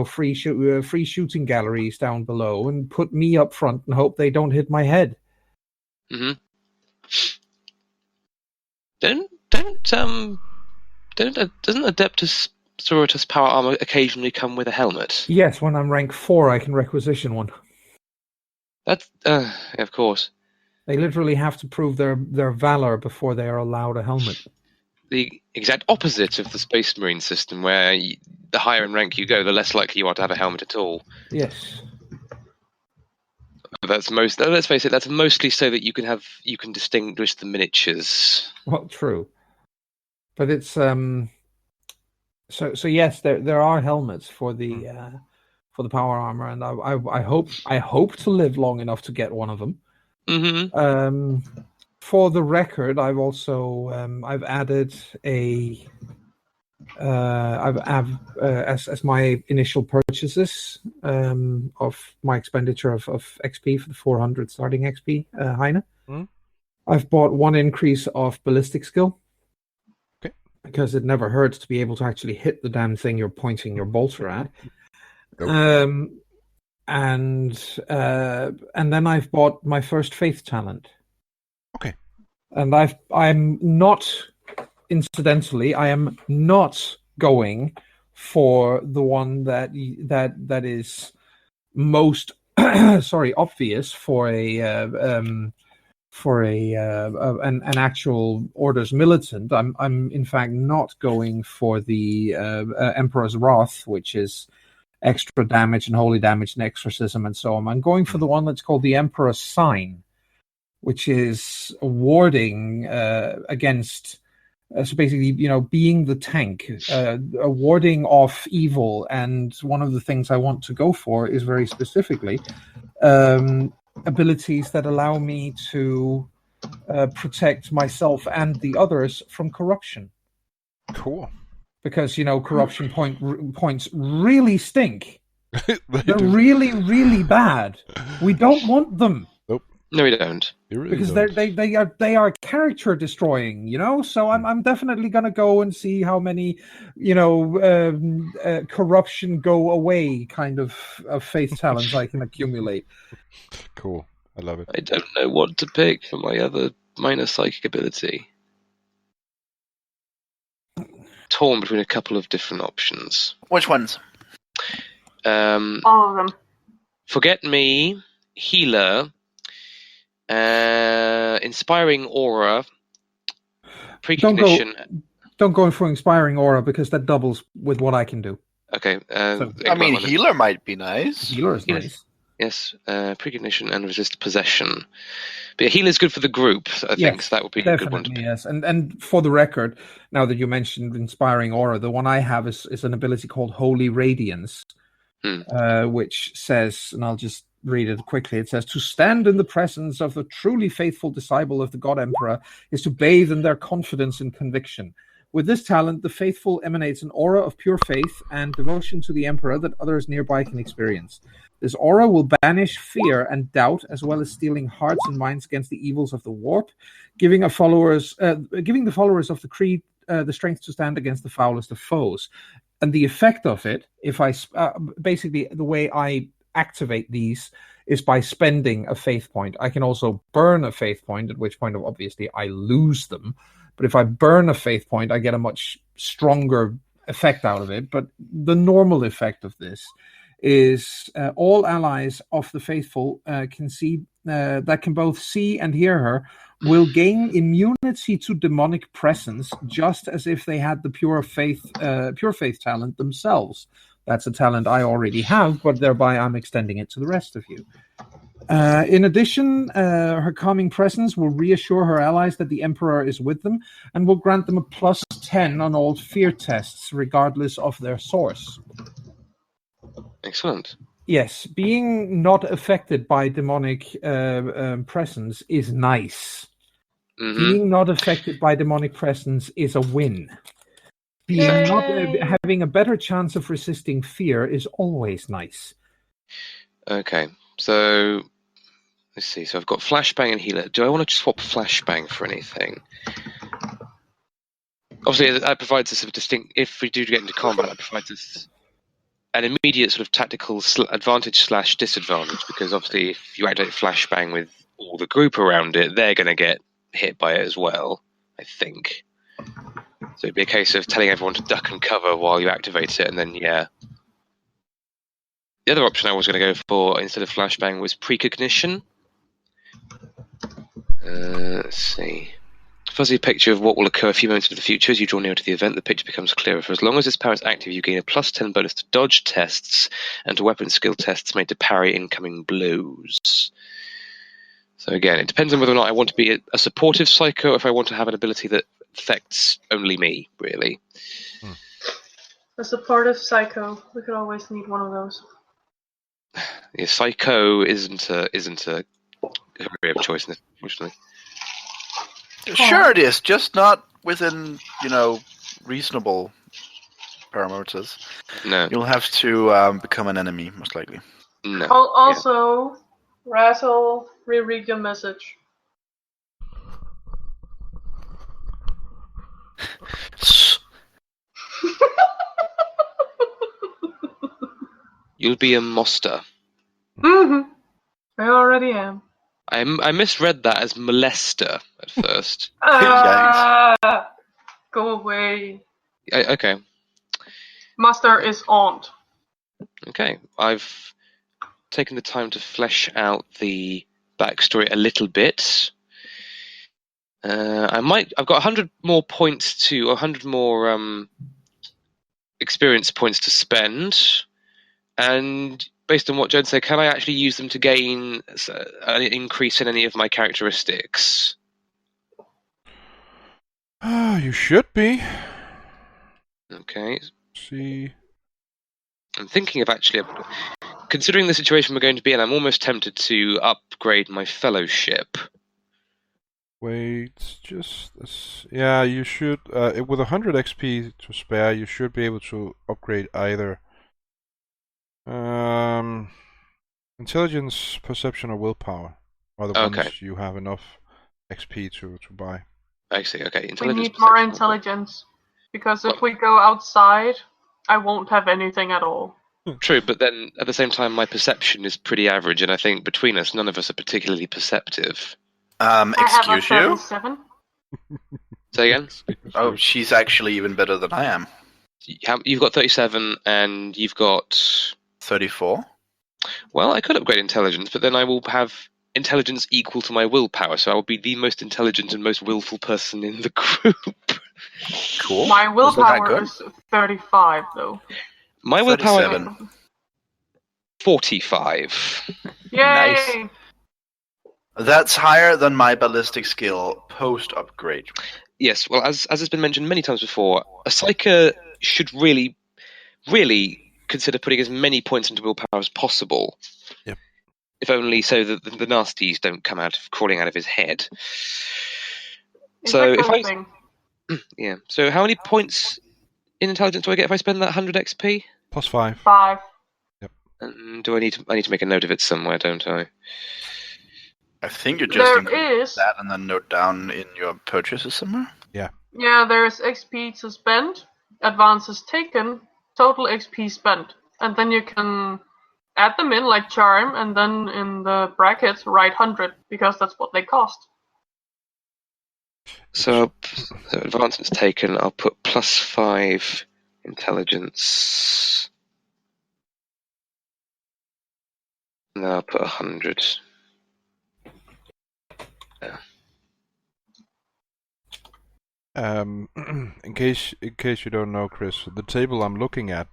free shooting galleries down below, and put me up front and hope they don't hit my head. Mm-hmm. Doesn't Adeptus Sororitas power armor occasionally come with a helmet? Yes, when I'm rank 4, I can requisition one. That's of course. They literally have to prove their valor before they are allowed a helmet. The exact opposite of the Space Marine system, where the higher in rank you go, the less likely you are to have a helmet at all. Yes. Let's face it, that's mostly so that you can distinguish the miniatures. Well, true. But it's so yes, there are helmets for the power armor, and I hope to live long enough to get one of them. Mm-hmm. For the record, I've also I've added a as my initial purchases of my expenditure of XP for the 400 starting XP, Heine. I've bought one increase of ballistic skill. Okay. Because it never hurts to be able to actually hit the damn thing you're pointing your bolter at. Nope. And then I've bought my first faith talent. Okay. And I'm not, incidentally, I am not going for the one that is most obvious for an actual Order's militant. I'm in fact not going for the Emperor's Wrath, which is extra damage and holy damage and exorcism and so on. I'm going for the one that's called the Emperor's Sign, which is warding against, so basically, being the tank, warding off evil. And one of the things I want to go for is very specifically abilities that allow me to protect myself and the others from corruption. Cool. Because, corruption points really stink. They're do. really, really bad. We don't want them. Nope. No, we don't. Really because don't. they are character destroying, So I'm definitely gonna go and see how many, corruption go away kind of faith talents I can accumulate. Cool. I love it. I don't know what to pick for my other minor psychic ability. Torn between a couple of different options. Which ones? All of them. Forget Me, Healer, Inspiring aura, precognition. Don't go for inspiring aura because that doubles with what I can do. Okay. So, I mean, healer might be nice. Healer is nice. Yes, precognition and resist possession. But yeah, healer is good for the group, I think. So that would be a good one to pick. Yes. And for the record, now that you mentioned inspiring aura, the one I have is an ability called Holy Radiance, which says, and I'll just read it quickly. It says, to stand in the presence of the truly faithful disciple of the God Emperor is to bathe in their confidence and conviction. With this talent, the faithful emanates an aura of pure faith and devotion to the Emperor that others nearby can experience. This aura will banish fear and doubt, as well as steeling hearts and minds against the evils of the warp, giving the followers of the creed the strength to stand against the foulest of foes. And the effect of it, if I basically the way I activate these is by spending a faith point. I can also burn a faith point, at which point obviously I lose them. But if I burn a faith point, I get a much stronger effect out of it. But the normal effect of this is all allies of the faithful that can both see and hear her will gain immunity to demonic presence, just as if they had the pure faith talent themselves. That's a talent I already have, but thereby I'm extending it to the rest of you. In addition, her calming presence will reassure her allies that the Emperor is with them and will grant them a +10 on all fear tests, regardless of their source. Excellent. Yes, being not affected by demonic presence is nice. Mm-hmm. Being not affected by demonic presence is a win. Having a better chance of resisting fear is always nice. Okay, so let's see. So I've got flashbang and healer. Do I want to swap flashbang for anything? Obviously, that provides us a distinct. If we do get into combat, that provides us an immediate sort of tactical advantage / disadvantage. Because obviously, if you activate flashbang with all the group around it, they're going to get hit by it as well, I think. So it'd be a case of telling everyone to duck and cover while you activate it, and then, yeah. The other option I was going to go for instead of flashbang was precognition. Let's see. Fuzzy picture of what will occur a few moments into the future. As you draw nearer to the event, the picture becomes clearer. For as long as this power is active, you gain a +10 bonus to dodge tests and to weapon skill tests made to parry incoming blows. So again, it depends on whether or not I want to be a supportive psycho or if I want to have an ability that affects only me, really. A supportive psycho. We could always need one of those. Yeah, psycho isn't a career of choice, unfortunately. Sure, it is, just not within reasonable parameters. No, you'll have to become an enemy, most likely. No. Also, Rattle, reread your message. You'll be a monster. Mm-hmm. I already am. I misread that as molester at first. Go away. Okay. Master is aunt. Okay, I've taken the time to flesh out the backstory a little bit. I've got 100 more points 100 more experience points to spend, and based on what Jen said, can I actually use them to gain an increase in any of my characteristics? You should be. Okay. See. I'm thinking of actually, considering the situation we're going to be in, I'm almost tempted to upgrade my fellowship. Wait, yeah, you should, with 100 XP to spare, you should be able to upgrade either intelligence, perception, or willpower are the ones you have enough XP to buy. I see, okay. We need more intelligence, because if we go outside, I won't have anything at all. True, but then at the same time, my perception is pretty average, and I think between us, none of us are particularly perceptive. Excuse you? Say again? Oh, she's actually even better than I am. You've got 37, and you've got 34. Well, I could upgrade intelligence, but then I will have intelligence equal to my willpower, so I will be the most intelligent and most willful person in the group. Cool. My Isn't that willpower good? is 35, though. My willpower 37. 45. Yay! Nice. That's higher than my ballistic skill post-upgrade. Yes, well, as has been mentioned many times before, a Psyker should really consider putting as many points into willpower as possible. Yep. If only so that the nasties don't come crawling out of his head. It's So a if good I thing. yeah, so how many points in intelligence do I get if I spend that 100 XP? +5. 5. And do I need to make a note of it somewhere, don't I? I think you just There increase is. that and then note down in your purchases somewhere. Yeah, there's XP to spend, advances taken, total XP spent. And then you can add them in like charm, and then in the brackets write 100, because that's what they cost. So advances taken, I'll put +5 intelligence. And then I'll put 100. Yeah. In case you don't know, Chris, the table I'm looking at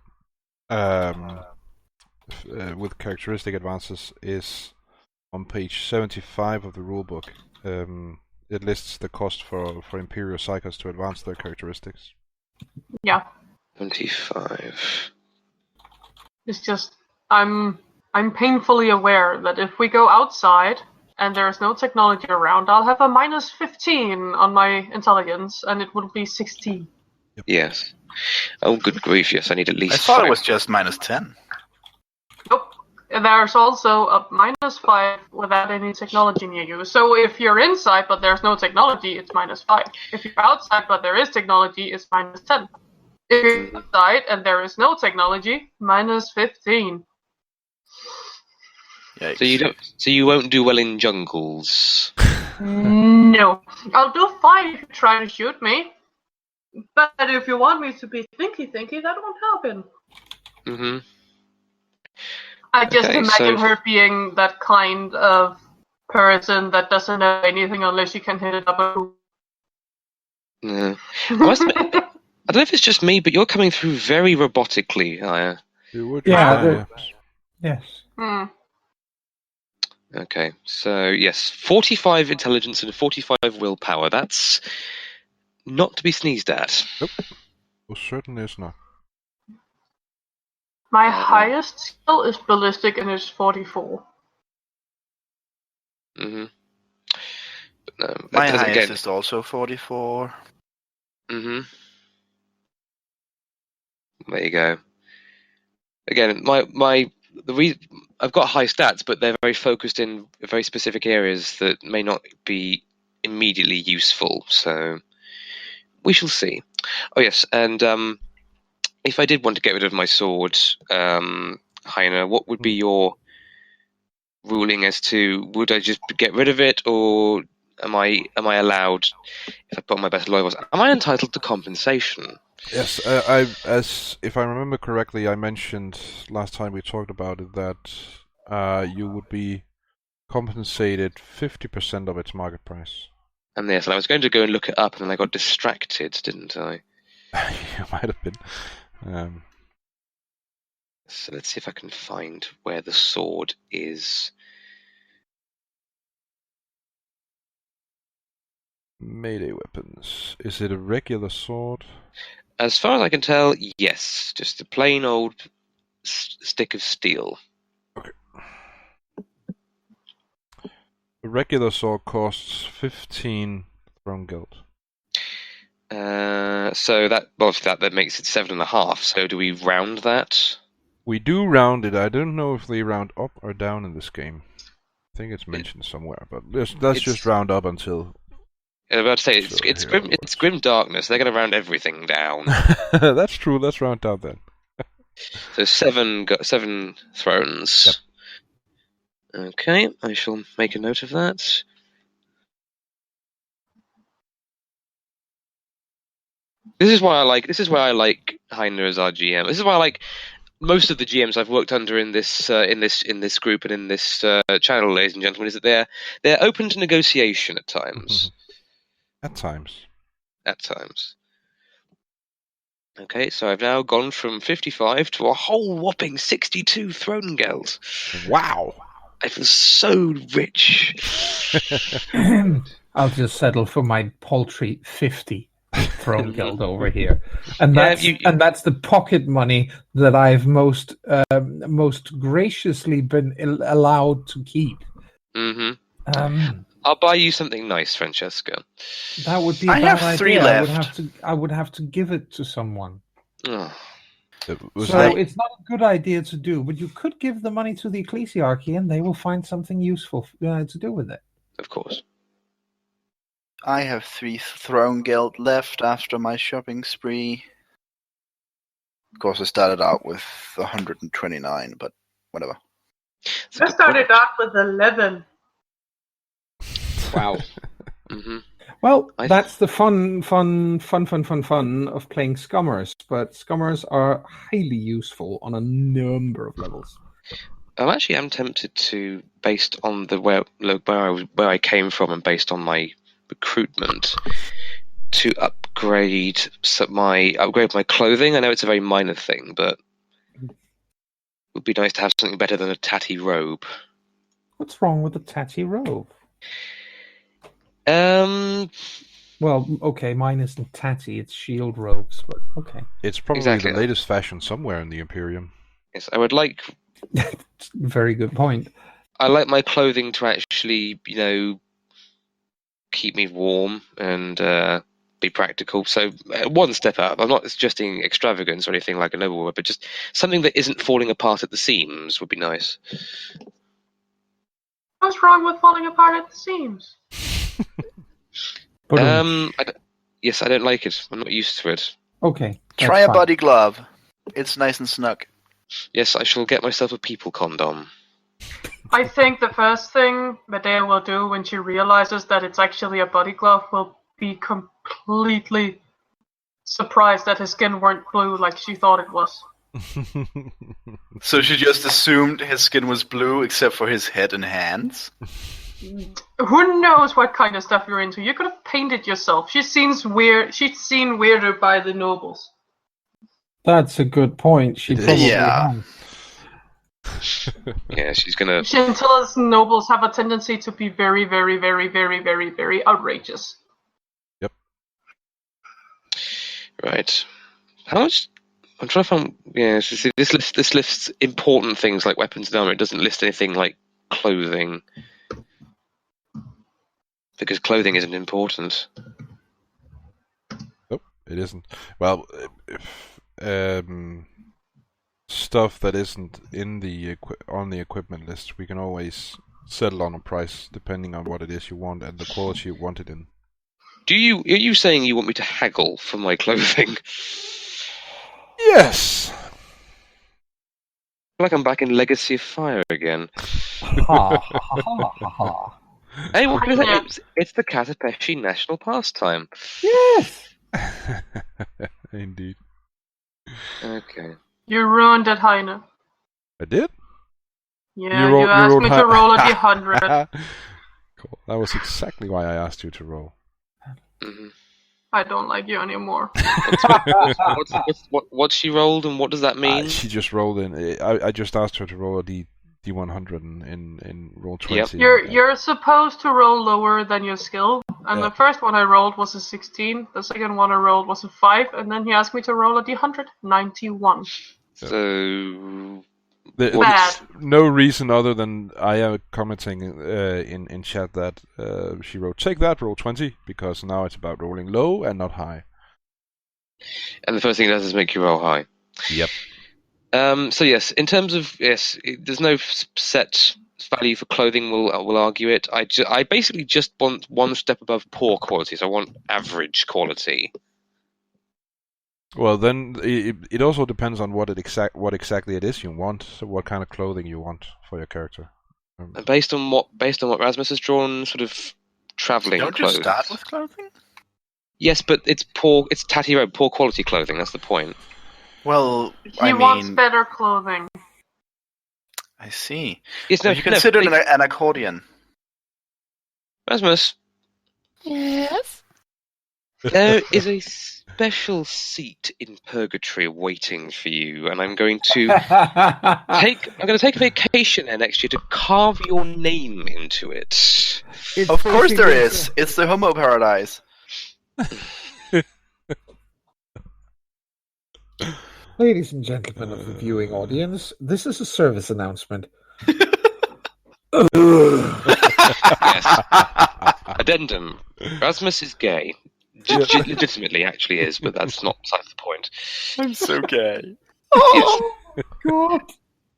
with characteristic advances is on page 75 of the rulebook. It lists the cost for Imperial Psychers to advance their characteristics. Yeah. 25. It's just I'm painfully aware that if we go outside and there's no technology around, I'll have a -15 on my intelligence, and it will be 16. Yes. Oh, good grief! Yes, I need at least. I thought 5. it was just -10. Nope. And there's also a -5 without any technology near you. So if you're inside but there's no technology, it's -5. If you're outside but there is technology, it's -10. If you're outside and there is no technology, -15. Yikes. So you won't do well in jungles. No. I'll do fine if you try to shoot me. But if you want me to be thinky, that won't happen. Mm-hmm. I just Okay, imagine so- her being that kind of person that doesn't know anything unless you can hit it up. Yeah. I don't know if it's just me, but you're coming through very robotically, Aya. You would Yeah, try, Yes. Okay, so yes, 45 intelligence and 45 willpower. That's not to be sneezed at. Nope. Well, certainly is not. My highest skill is ballistic and it's 44. Mm-hmm. But no, My that doesn't highest get. is also 44. Mm-hmm. There you go. Again, I've got high stats, but they're very focused in very specific areas that may not be immediately useful. So we shall see. Oh yes, and if I did want to get rid of my sword, Heiner, what would be your ruling as to would I just get rid of it, or am I allowed, if I put on my best loyals, am I entitled to compensation? Yes, as if I remember correctly, I mentioned last time we talked about it that you would be compensated 50% of its market price. And yes, and I was going to go and look it up, and then I got distracted, didn't I? You might have been. So let's see if I can find where the sword is. Melee weapons. Is it a regular sword? As far as I can tell, yes, just a plain old stick of steel. Okay. A regular sword costs 15 throne gilt. So that makes it 7.5. So do we round that? We do round it. I don't know if they round up or down in this game. I think it's mentioned somewhere, but let's just round up until. I was about to say Sure, it's grim darkness. They're going to round everything down. That's true. Let's round down then. So 7 thrones. Yep. Okay, I shall make a note of that. This is why I like Heiner as our GM. This is why I like most of the GMs I've worked under in this group and in this channel, ladies and gentlemen, is that they're open to negotiation at times. At times. At times. Okay, so I've now gone from 55 to a whole whopping 62 throne geld. Wow. I feel so rich. I'll just settle for my paltry 50 throne geld over here, and that's the pocket money that I've most graciously been allowed to keep. Mm-hmm. I'll buy you something nice, Francesca. That would be a bad idea. 3 left. I would have to give it to someone. Oh. It's not a good idea to do, but you could give the money to the ecclesiarchy and they will find something useful to do with it. Of course. I have 3 throne geld left after my shopping spree. Of course, I started out with 129, but whatever. I started out with 11. Wow. Mm-hmm. Well, that's the fun of playing Scummers, but Scummers are highly useful on a number of levels. I tempted to, based on the where I came from and based on my recruitment, to upgrade my clothing. I know it's a very minor thing, but it would be nice to have something better than a tatty robe. What's wrong with a tatty robe? Well, okay, mine isn't tatty, it's shield robes, but okay. It's probably the latest fashion somewhere in the Imperium. Yes, I would like... Very good point. I like my clothing to actually, keep me warm and be practical. So one step up. I'm not suggesting extravagance or anything like a noble word, but just something that isn't falling apart at the seams would be nice. What's wrong with falling apart at the seams? Yes, I don't like it. I'm not used to it. Okay. Try a body glove. It's nice and snug. Yes, I shall get myself a people condom. I think the first thing Medea will do when she realizes that it's actually a body glove will be completely surprised that his skin weren't blue like she thought it was. So she just assumed his skin was blue except for his head and hands? Who knows what kind of stuff you're into? You could have painted yourself. She's seen weirder by the nobles. That's a good point. She probably has. Yeah, she's gonna. Scintilla's nobles have a tendency to be very, very, very, very, very, very outrageous. Yep. Right. How much? I'm trying to find. Yeah, see, this lists important things like weapons and armor. It doesn't list anything like clothing, because clothing isn't important. Nope, it isn't. Well, stuff that isn't in the on the equipment list, we can always settle on a price depending on what it is you want and the quality you want it in. Are you saying you want me to haggle for my clothing? Yes. I feel like I'm back in Legacy of Fire again. Hey, what can I say? It's the Katapeshi national pastime. Yes. Indeed. Okay. You ruined it, Heine. I did? Yeah, you asked me to roll a d100. Cool. That was exactly why I asked you to roll. Mm-hmm. I don't like you anymore. What she rolled and what does that mean? She just rolled in. I just asked her to roll a D100 in roll 20. Yep. You're supposed to roll lower than your skill, and the first one I rolled was a 16. The second one I rolled was a 5, and then he asked me to roll a D100, 91. So bad. No reason other than I am commenting in chat that she wrote, take that, roll 20, because now it's about rolling low and not high. And the first thing it does is make you roll high. Yep. So yes, in terms of there's no set value for clothing. We'll argue it. I basically just want one step above poor quality. So I want average quality. Well, then it also depends on what exactly it is you want. So what kind of clothing you want for your character. And based on what Rasmus has drawn, sort of traveling clothes. Don't you start with clothing? Yes, but it's poor. It's tatty robe, poor quality clothing. That's the point. Well, He wants better clothing. I see. Yes, no, Have you considered no, an accordion? Rasmus, Yes. there is a special seat in purgatory waiting for you, and I'm going to take a vacation there next year to carve your name into it. Of course there is. It's the homo paradise. Ladies and gentlemen of the viewing audience, this is a service announcement. Yes. Addendum. Rasmus is gay. Legitimately, actually is, but that's not besides the point. I'm so gay. Oh, God.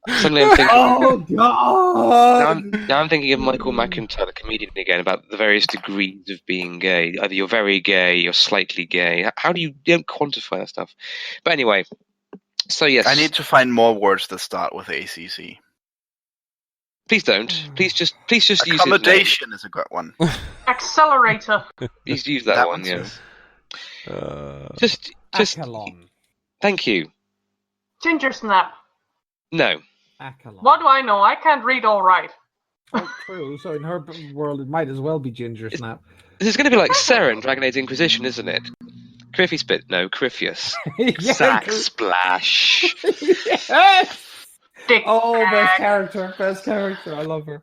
Suddenly I'm thinking... Oh, God. Now I'm thinking of Michael McIntyre, the comedian, again, about the various degrees of being gay. Either you're very gay, you're slightly gay. How do you don't quantify that stuff? But anyway, so yes. I need to find more words that start with ACC. Please don't. Please just use his name. Accommodation is a good one. Accelerator. Please use that one, yes. Just. Acalon. Thank you. Ginger snap. No. Acalon. What do I know? I can't read all right. Oh, true. So in her world, it might as well be Ginger Snap. This is going to be like Sarah in Dragon Age Inquisition, isn't it? Criffy Spit. No, Criffius. Yeah, Sack Splash. Yes! Dick Oh, bag. best character. I love her.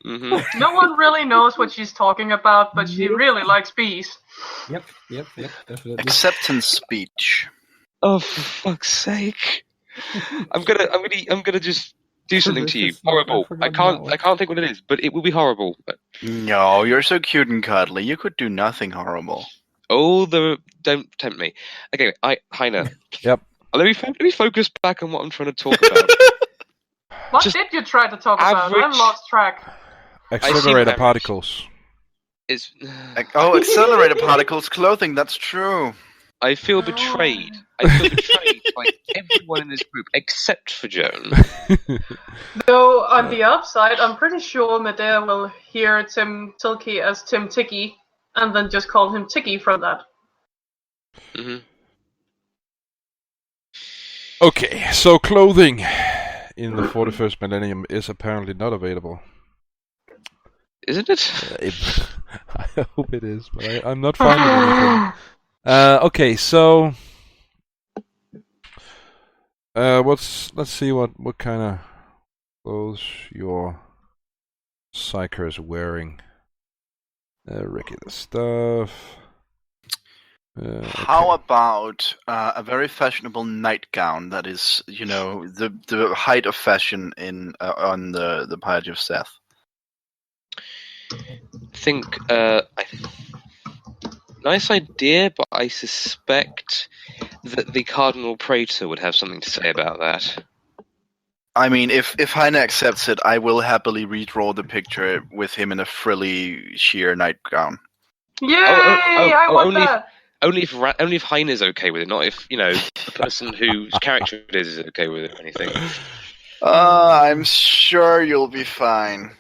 Mm-hmm. No one really knows what she's talking about, but she really likes bees. Yep, definitely. Acceptance speech. Oh, for fuck's sake! I'm gonna just do something to you. Horrible. I can't think what it is, but it will be horrible. No, you're so cute and cuddly. You could do nothing horrible. Oh, don't tempt me. Okay, Heine. Yep. Let me focus back on what I'm trying to talk about. What Just did you try to talk about? I lost track. Accelerator particles. It's. Accelerator particles clothing, that's true. I feel betrayed. I feel betrayed by everyone in this group except for Joan. Though, on the upside, I'm pretty sure Medea will hear Tim Tilkey as Tim Ticky, and then just call him Ticky from that. Mm-hmm. Okay, so clothing in the 41st Millennium is apparently not available. Isn't it? I hope it is, but I'm not finding anything. Okay, so let's see what kind of clothes your psyker is wearing. Regular stuff. How about a very fashionable nightgown that is, the height of fashion in on the Piety of Seth? Nice idea, but I suspect that the Cardinal Praetor would have something to say about that. I mean, if Heine accepts it, I will happily redraw the picture with him in a frilly sheer nightgown. Yay! I want that! Only if Heine is okay with it, not if, the person whose character it is okay with it or anything. I'm sure you'll be fine.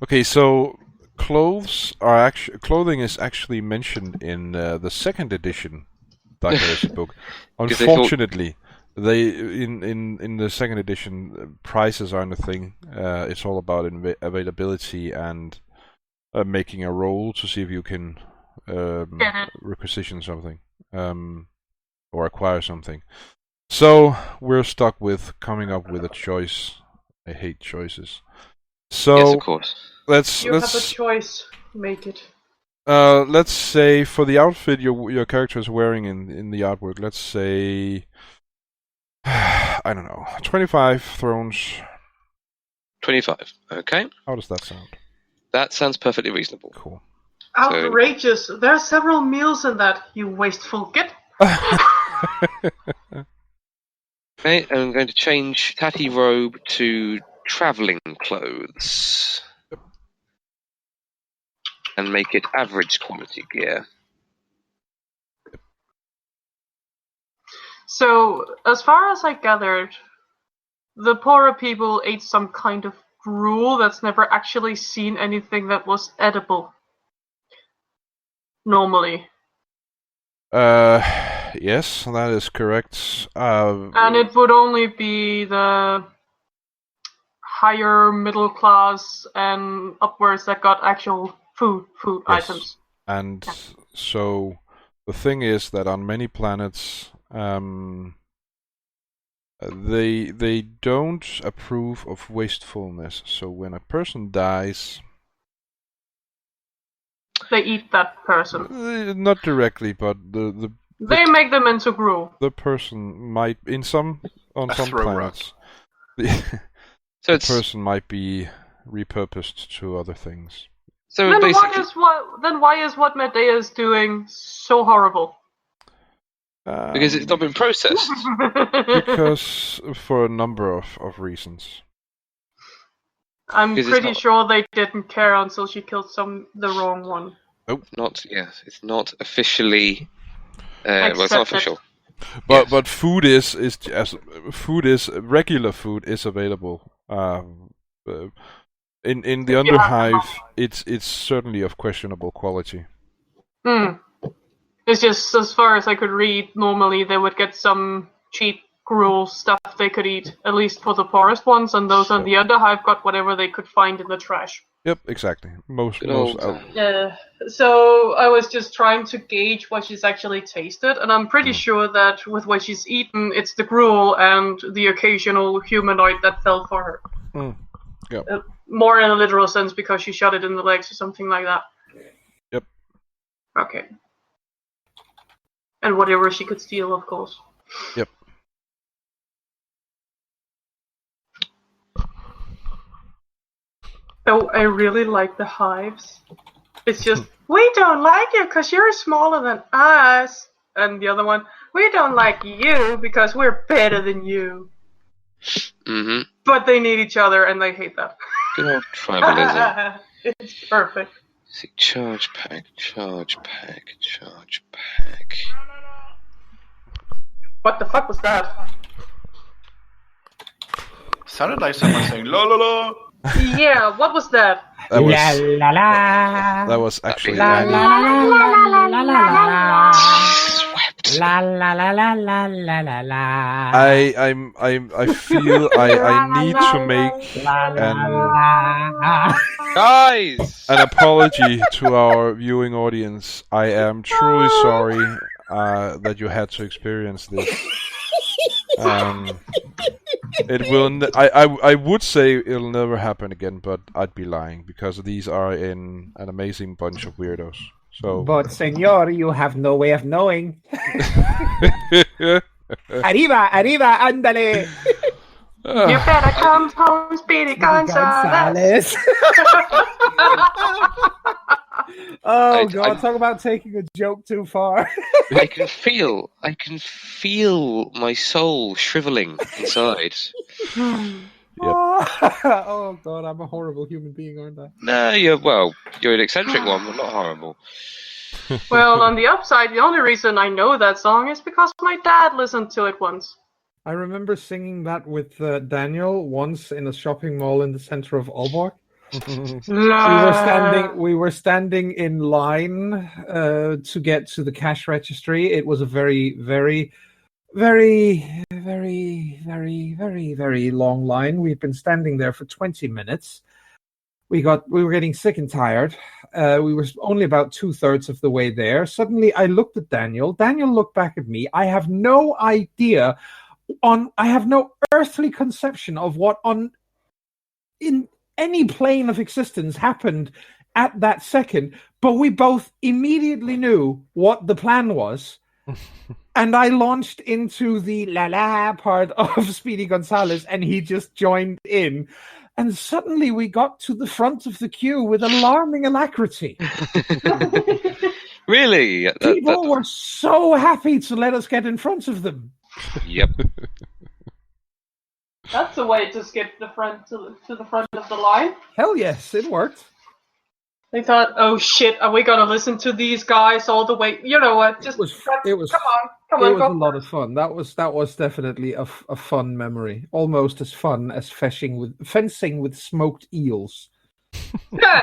Okay, so clothing is actually mentioned in the second edition Dark Heresy book. Unfortunately, they in the second edition prices aren't a thing. It's all about availability and making a roll to see if you can requisition something or acquire something. So we're stuck with coming up with a choice. I hate choices. So yes, of course. Let's have a choice. Make it. Let's say for the outfit your character is wearing in the artwork. Let's say I don't know, 25 thrones. 25. Okay. How does that sound? That sounds perfectly reasonable. Cool. Outrageous! There are several meals in that. You wasteful git. Okay, I'm going to change tatty robe to travelling clothes and make it average quality gear. So, as far as I gathered, the poorer people ate some kind of gruel that's never actually seen anything that was edible. Normally. Yes, that is correct. And it would only be the higher middle class and upwards that got actual food Yes. items. And so the thing is that on many planets, they don't approve of wastefulness. So when a person dies, They eat that person. not directly, but They make them into gruel. the person might on some throw planets So the it's person might be repurposed to other things. so Then basically why is what Medea is doing so horrible? because it's not been processed. Because for a number of reasons. I'm Because it's pretty not- sure they didn't care until she killed the wrong one. It's not officially. Well, it's not Accepted. official. But Yes. but food is regular food is available. In the If you have Underhive, it's certainly of questionable quality. It's just, as far as I could read, normally they would get some cheap gruel stuff they could eat, at least for the poorest ones, and those on the Underhive got whatever they could find in the trash. Yep, exactly. Most Good old So I was just trying to gauge what she's actually tasted, and I'm pretty sure that with what she's eaten, it's the gruel and the occasional humanoid that fell for her. Yep. More in a literal sense because she shot it in the legs or something like that. Yep. Okay. And whatever she could steal, of course. Yep. Oh, I really like the hives. It's just, we don't like you because you're smaller than us. And the other one, we don't like you because we're better than you. Mm-hmm. But they need each other and they hate that. Good old tribalism. It's perfect. See, charge pack. What the fuck was that? Sounded like someone saying la la la. Yeah, what was that? That was La la la. that was actually La Annie. la la la la la la. Swept. La la la la la la la la. I feel I need to make La la la. Guys! an apology to our viewing audience. I am truly sorry that you had to experience this. It will. I would say it'll never happen again, but I'd be lying because these are an amazing bunch of weirdos. So, But senor, you have no way of knowing. Arriba, arriba, ándale. You better come home, Speedy Gonzales. Oh I- God! Talk about taking a joke too far. I can feel my soul shriveling inside. Oh God! I'm a horrible human being, aren't I? No, you're an eccentric one, but not horrible. Well, on the upside, the only reason I know that song is because my dad listened to it once. I remember singing that with Daniel once in a shopping mall in the center of Aalborg. We were standing in line to get to the cash registry. It was a very, very, very, very, very, very, very long line. We'd been standing there for 20 minutes. We were getting sick and tired. We were only about 2/3 of the way there. Suddenly, I looked at Daniel. Daniel looked back at me. I have no idea. I have no earthly conception of what in any plane of existence happened at that second, but we both immediately knew what the plan was. And I launched into the la-la part of Speedy Gonzales, and he just joined in. And suddenly we got to the front of the queue with alarming alacrity. Really? People were so happy to let us get in front of them. Yep. That's the way to skip the front to the front of the line. Hell yes, it worked. They thought, oh shit, are we gonna listen to these guys all the way? You know what? Just It was come on, a go. lot of fun. That was definitely a fun memory. Almost as fun as fencing with smoked eels. Yeah.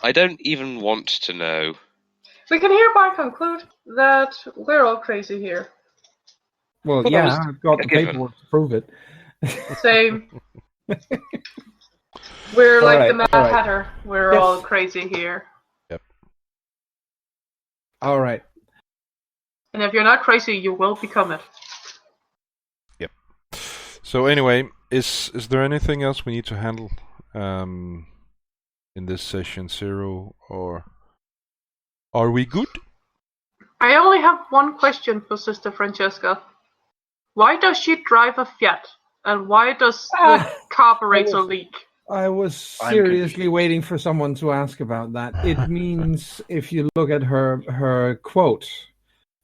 I don't even want to know. We can hereby conclude that we're all crazy here. Well, Well, yeah, that was I've got a the given. paperwork to prove it. Same. We're All like right, the Mad all right. Hatter. We're Yes. all crazy here. All right. And if you're not crazy, you will become it. So anyway, is there anything else we need to handle in this session 0, or are we good? I only have one question for Sister Francesca. Why does she drive a Fiat? And why does the carburetor leak? I was I'm seriously waiting for someone to ask about that. It means, if you look at her quote,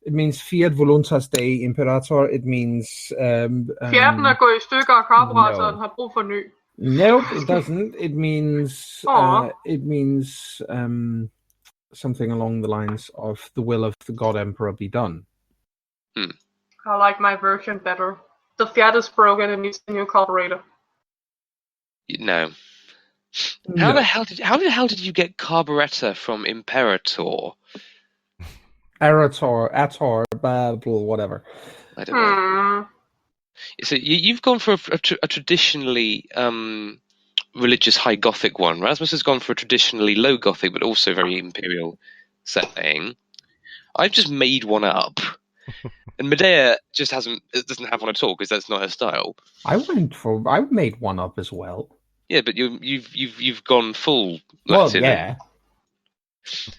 it means Fiat voluntas Dei Imperator. It means Fiaten er gået i stykker, og karburatoren har brug for ny. nope, it doesn't. It means Aw. something along the lines of the will of the God Emperor be done. I like my version better. The Fiat is broken and needs a new carburetor. No. How the hell did you get carburetor from Imperator? Ator, whatever. I don't know. So you've gone for a traditionally religious high Gothic one. Rasmus has gone for a traditionally low Gothic, but also very Imperial setting. I've just made one up, and Medea just doesn't have one at all because that's not her style. I made one up as well. Yeah, but you've gone full Well, Latin. yeah. So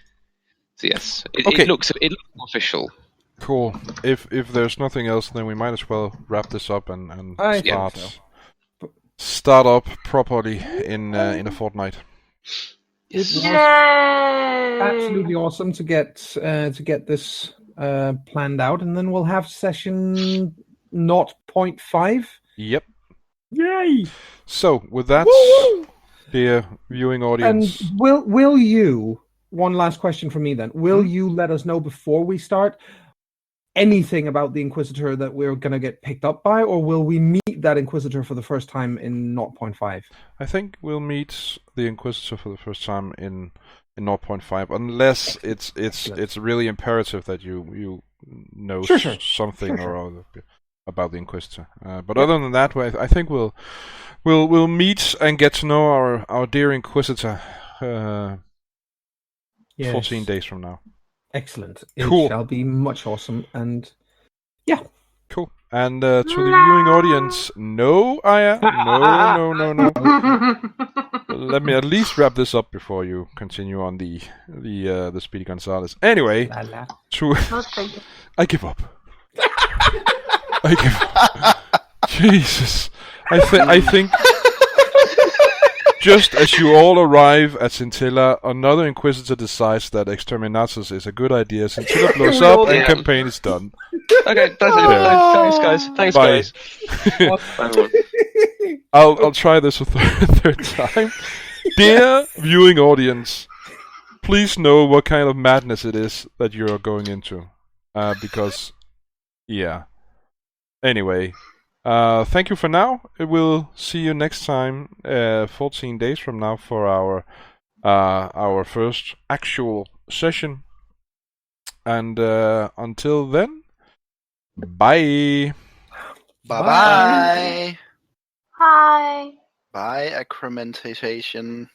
yes, Okay. it looks more official. Cool. If there's nothing else, then we might as well wrap this up and I think start up properly in a fortnight. It was Yay! absolutely awesome to get this planned out, and then we'll have session 0.5. Yep. Yay! So with that, dear viewing audience, And will you? One last question from me then. Will you let us know before we start anything about the Inquisitor that we're going to get picked up by, or will we meet that Inquisitor for the first time in 0.5? I think we'll meet the Inquisitor for the first time in 0.5, unless it's really imperative that you know something or other about the Inquisitor. But other than that, I think we'll meet and get to know our dear Inquisitor 14 days from now. Excellent. Cool. It shall be much awesome, and Cool. And to the viewing audience, no, Aya, no. Let me at least wrap this up before you continue on the Speedy Gonzales. Anyway, I give up. I give up. Jesus, I think. Just as you all arrive at Scintilla, another Inquisitor decides that Exterminatus is a good idea. Scintilla blows up and campaign is done. Okay, that's it. Thanks, guys. Thanks, Bye. guys. Bye, everyone. I'll try this a third time. Dear viewing audience, please know what kind of madness it is that you're going into. Because, yeah. Anyway. Thank you for now. We'll see you next time, 14 days from now, for our first actual session. And until then, bye. Bye-bye. Hi. Bye, accreditation.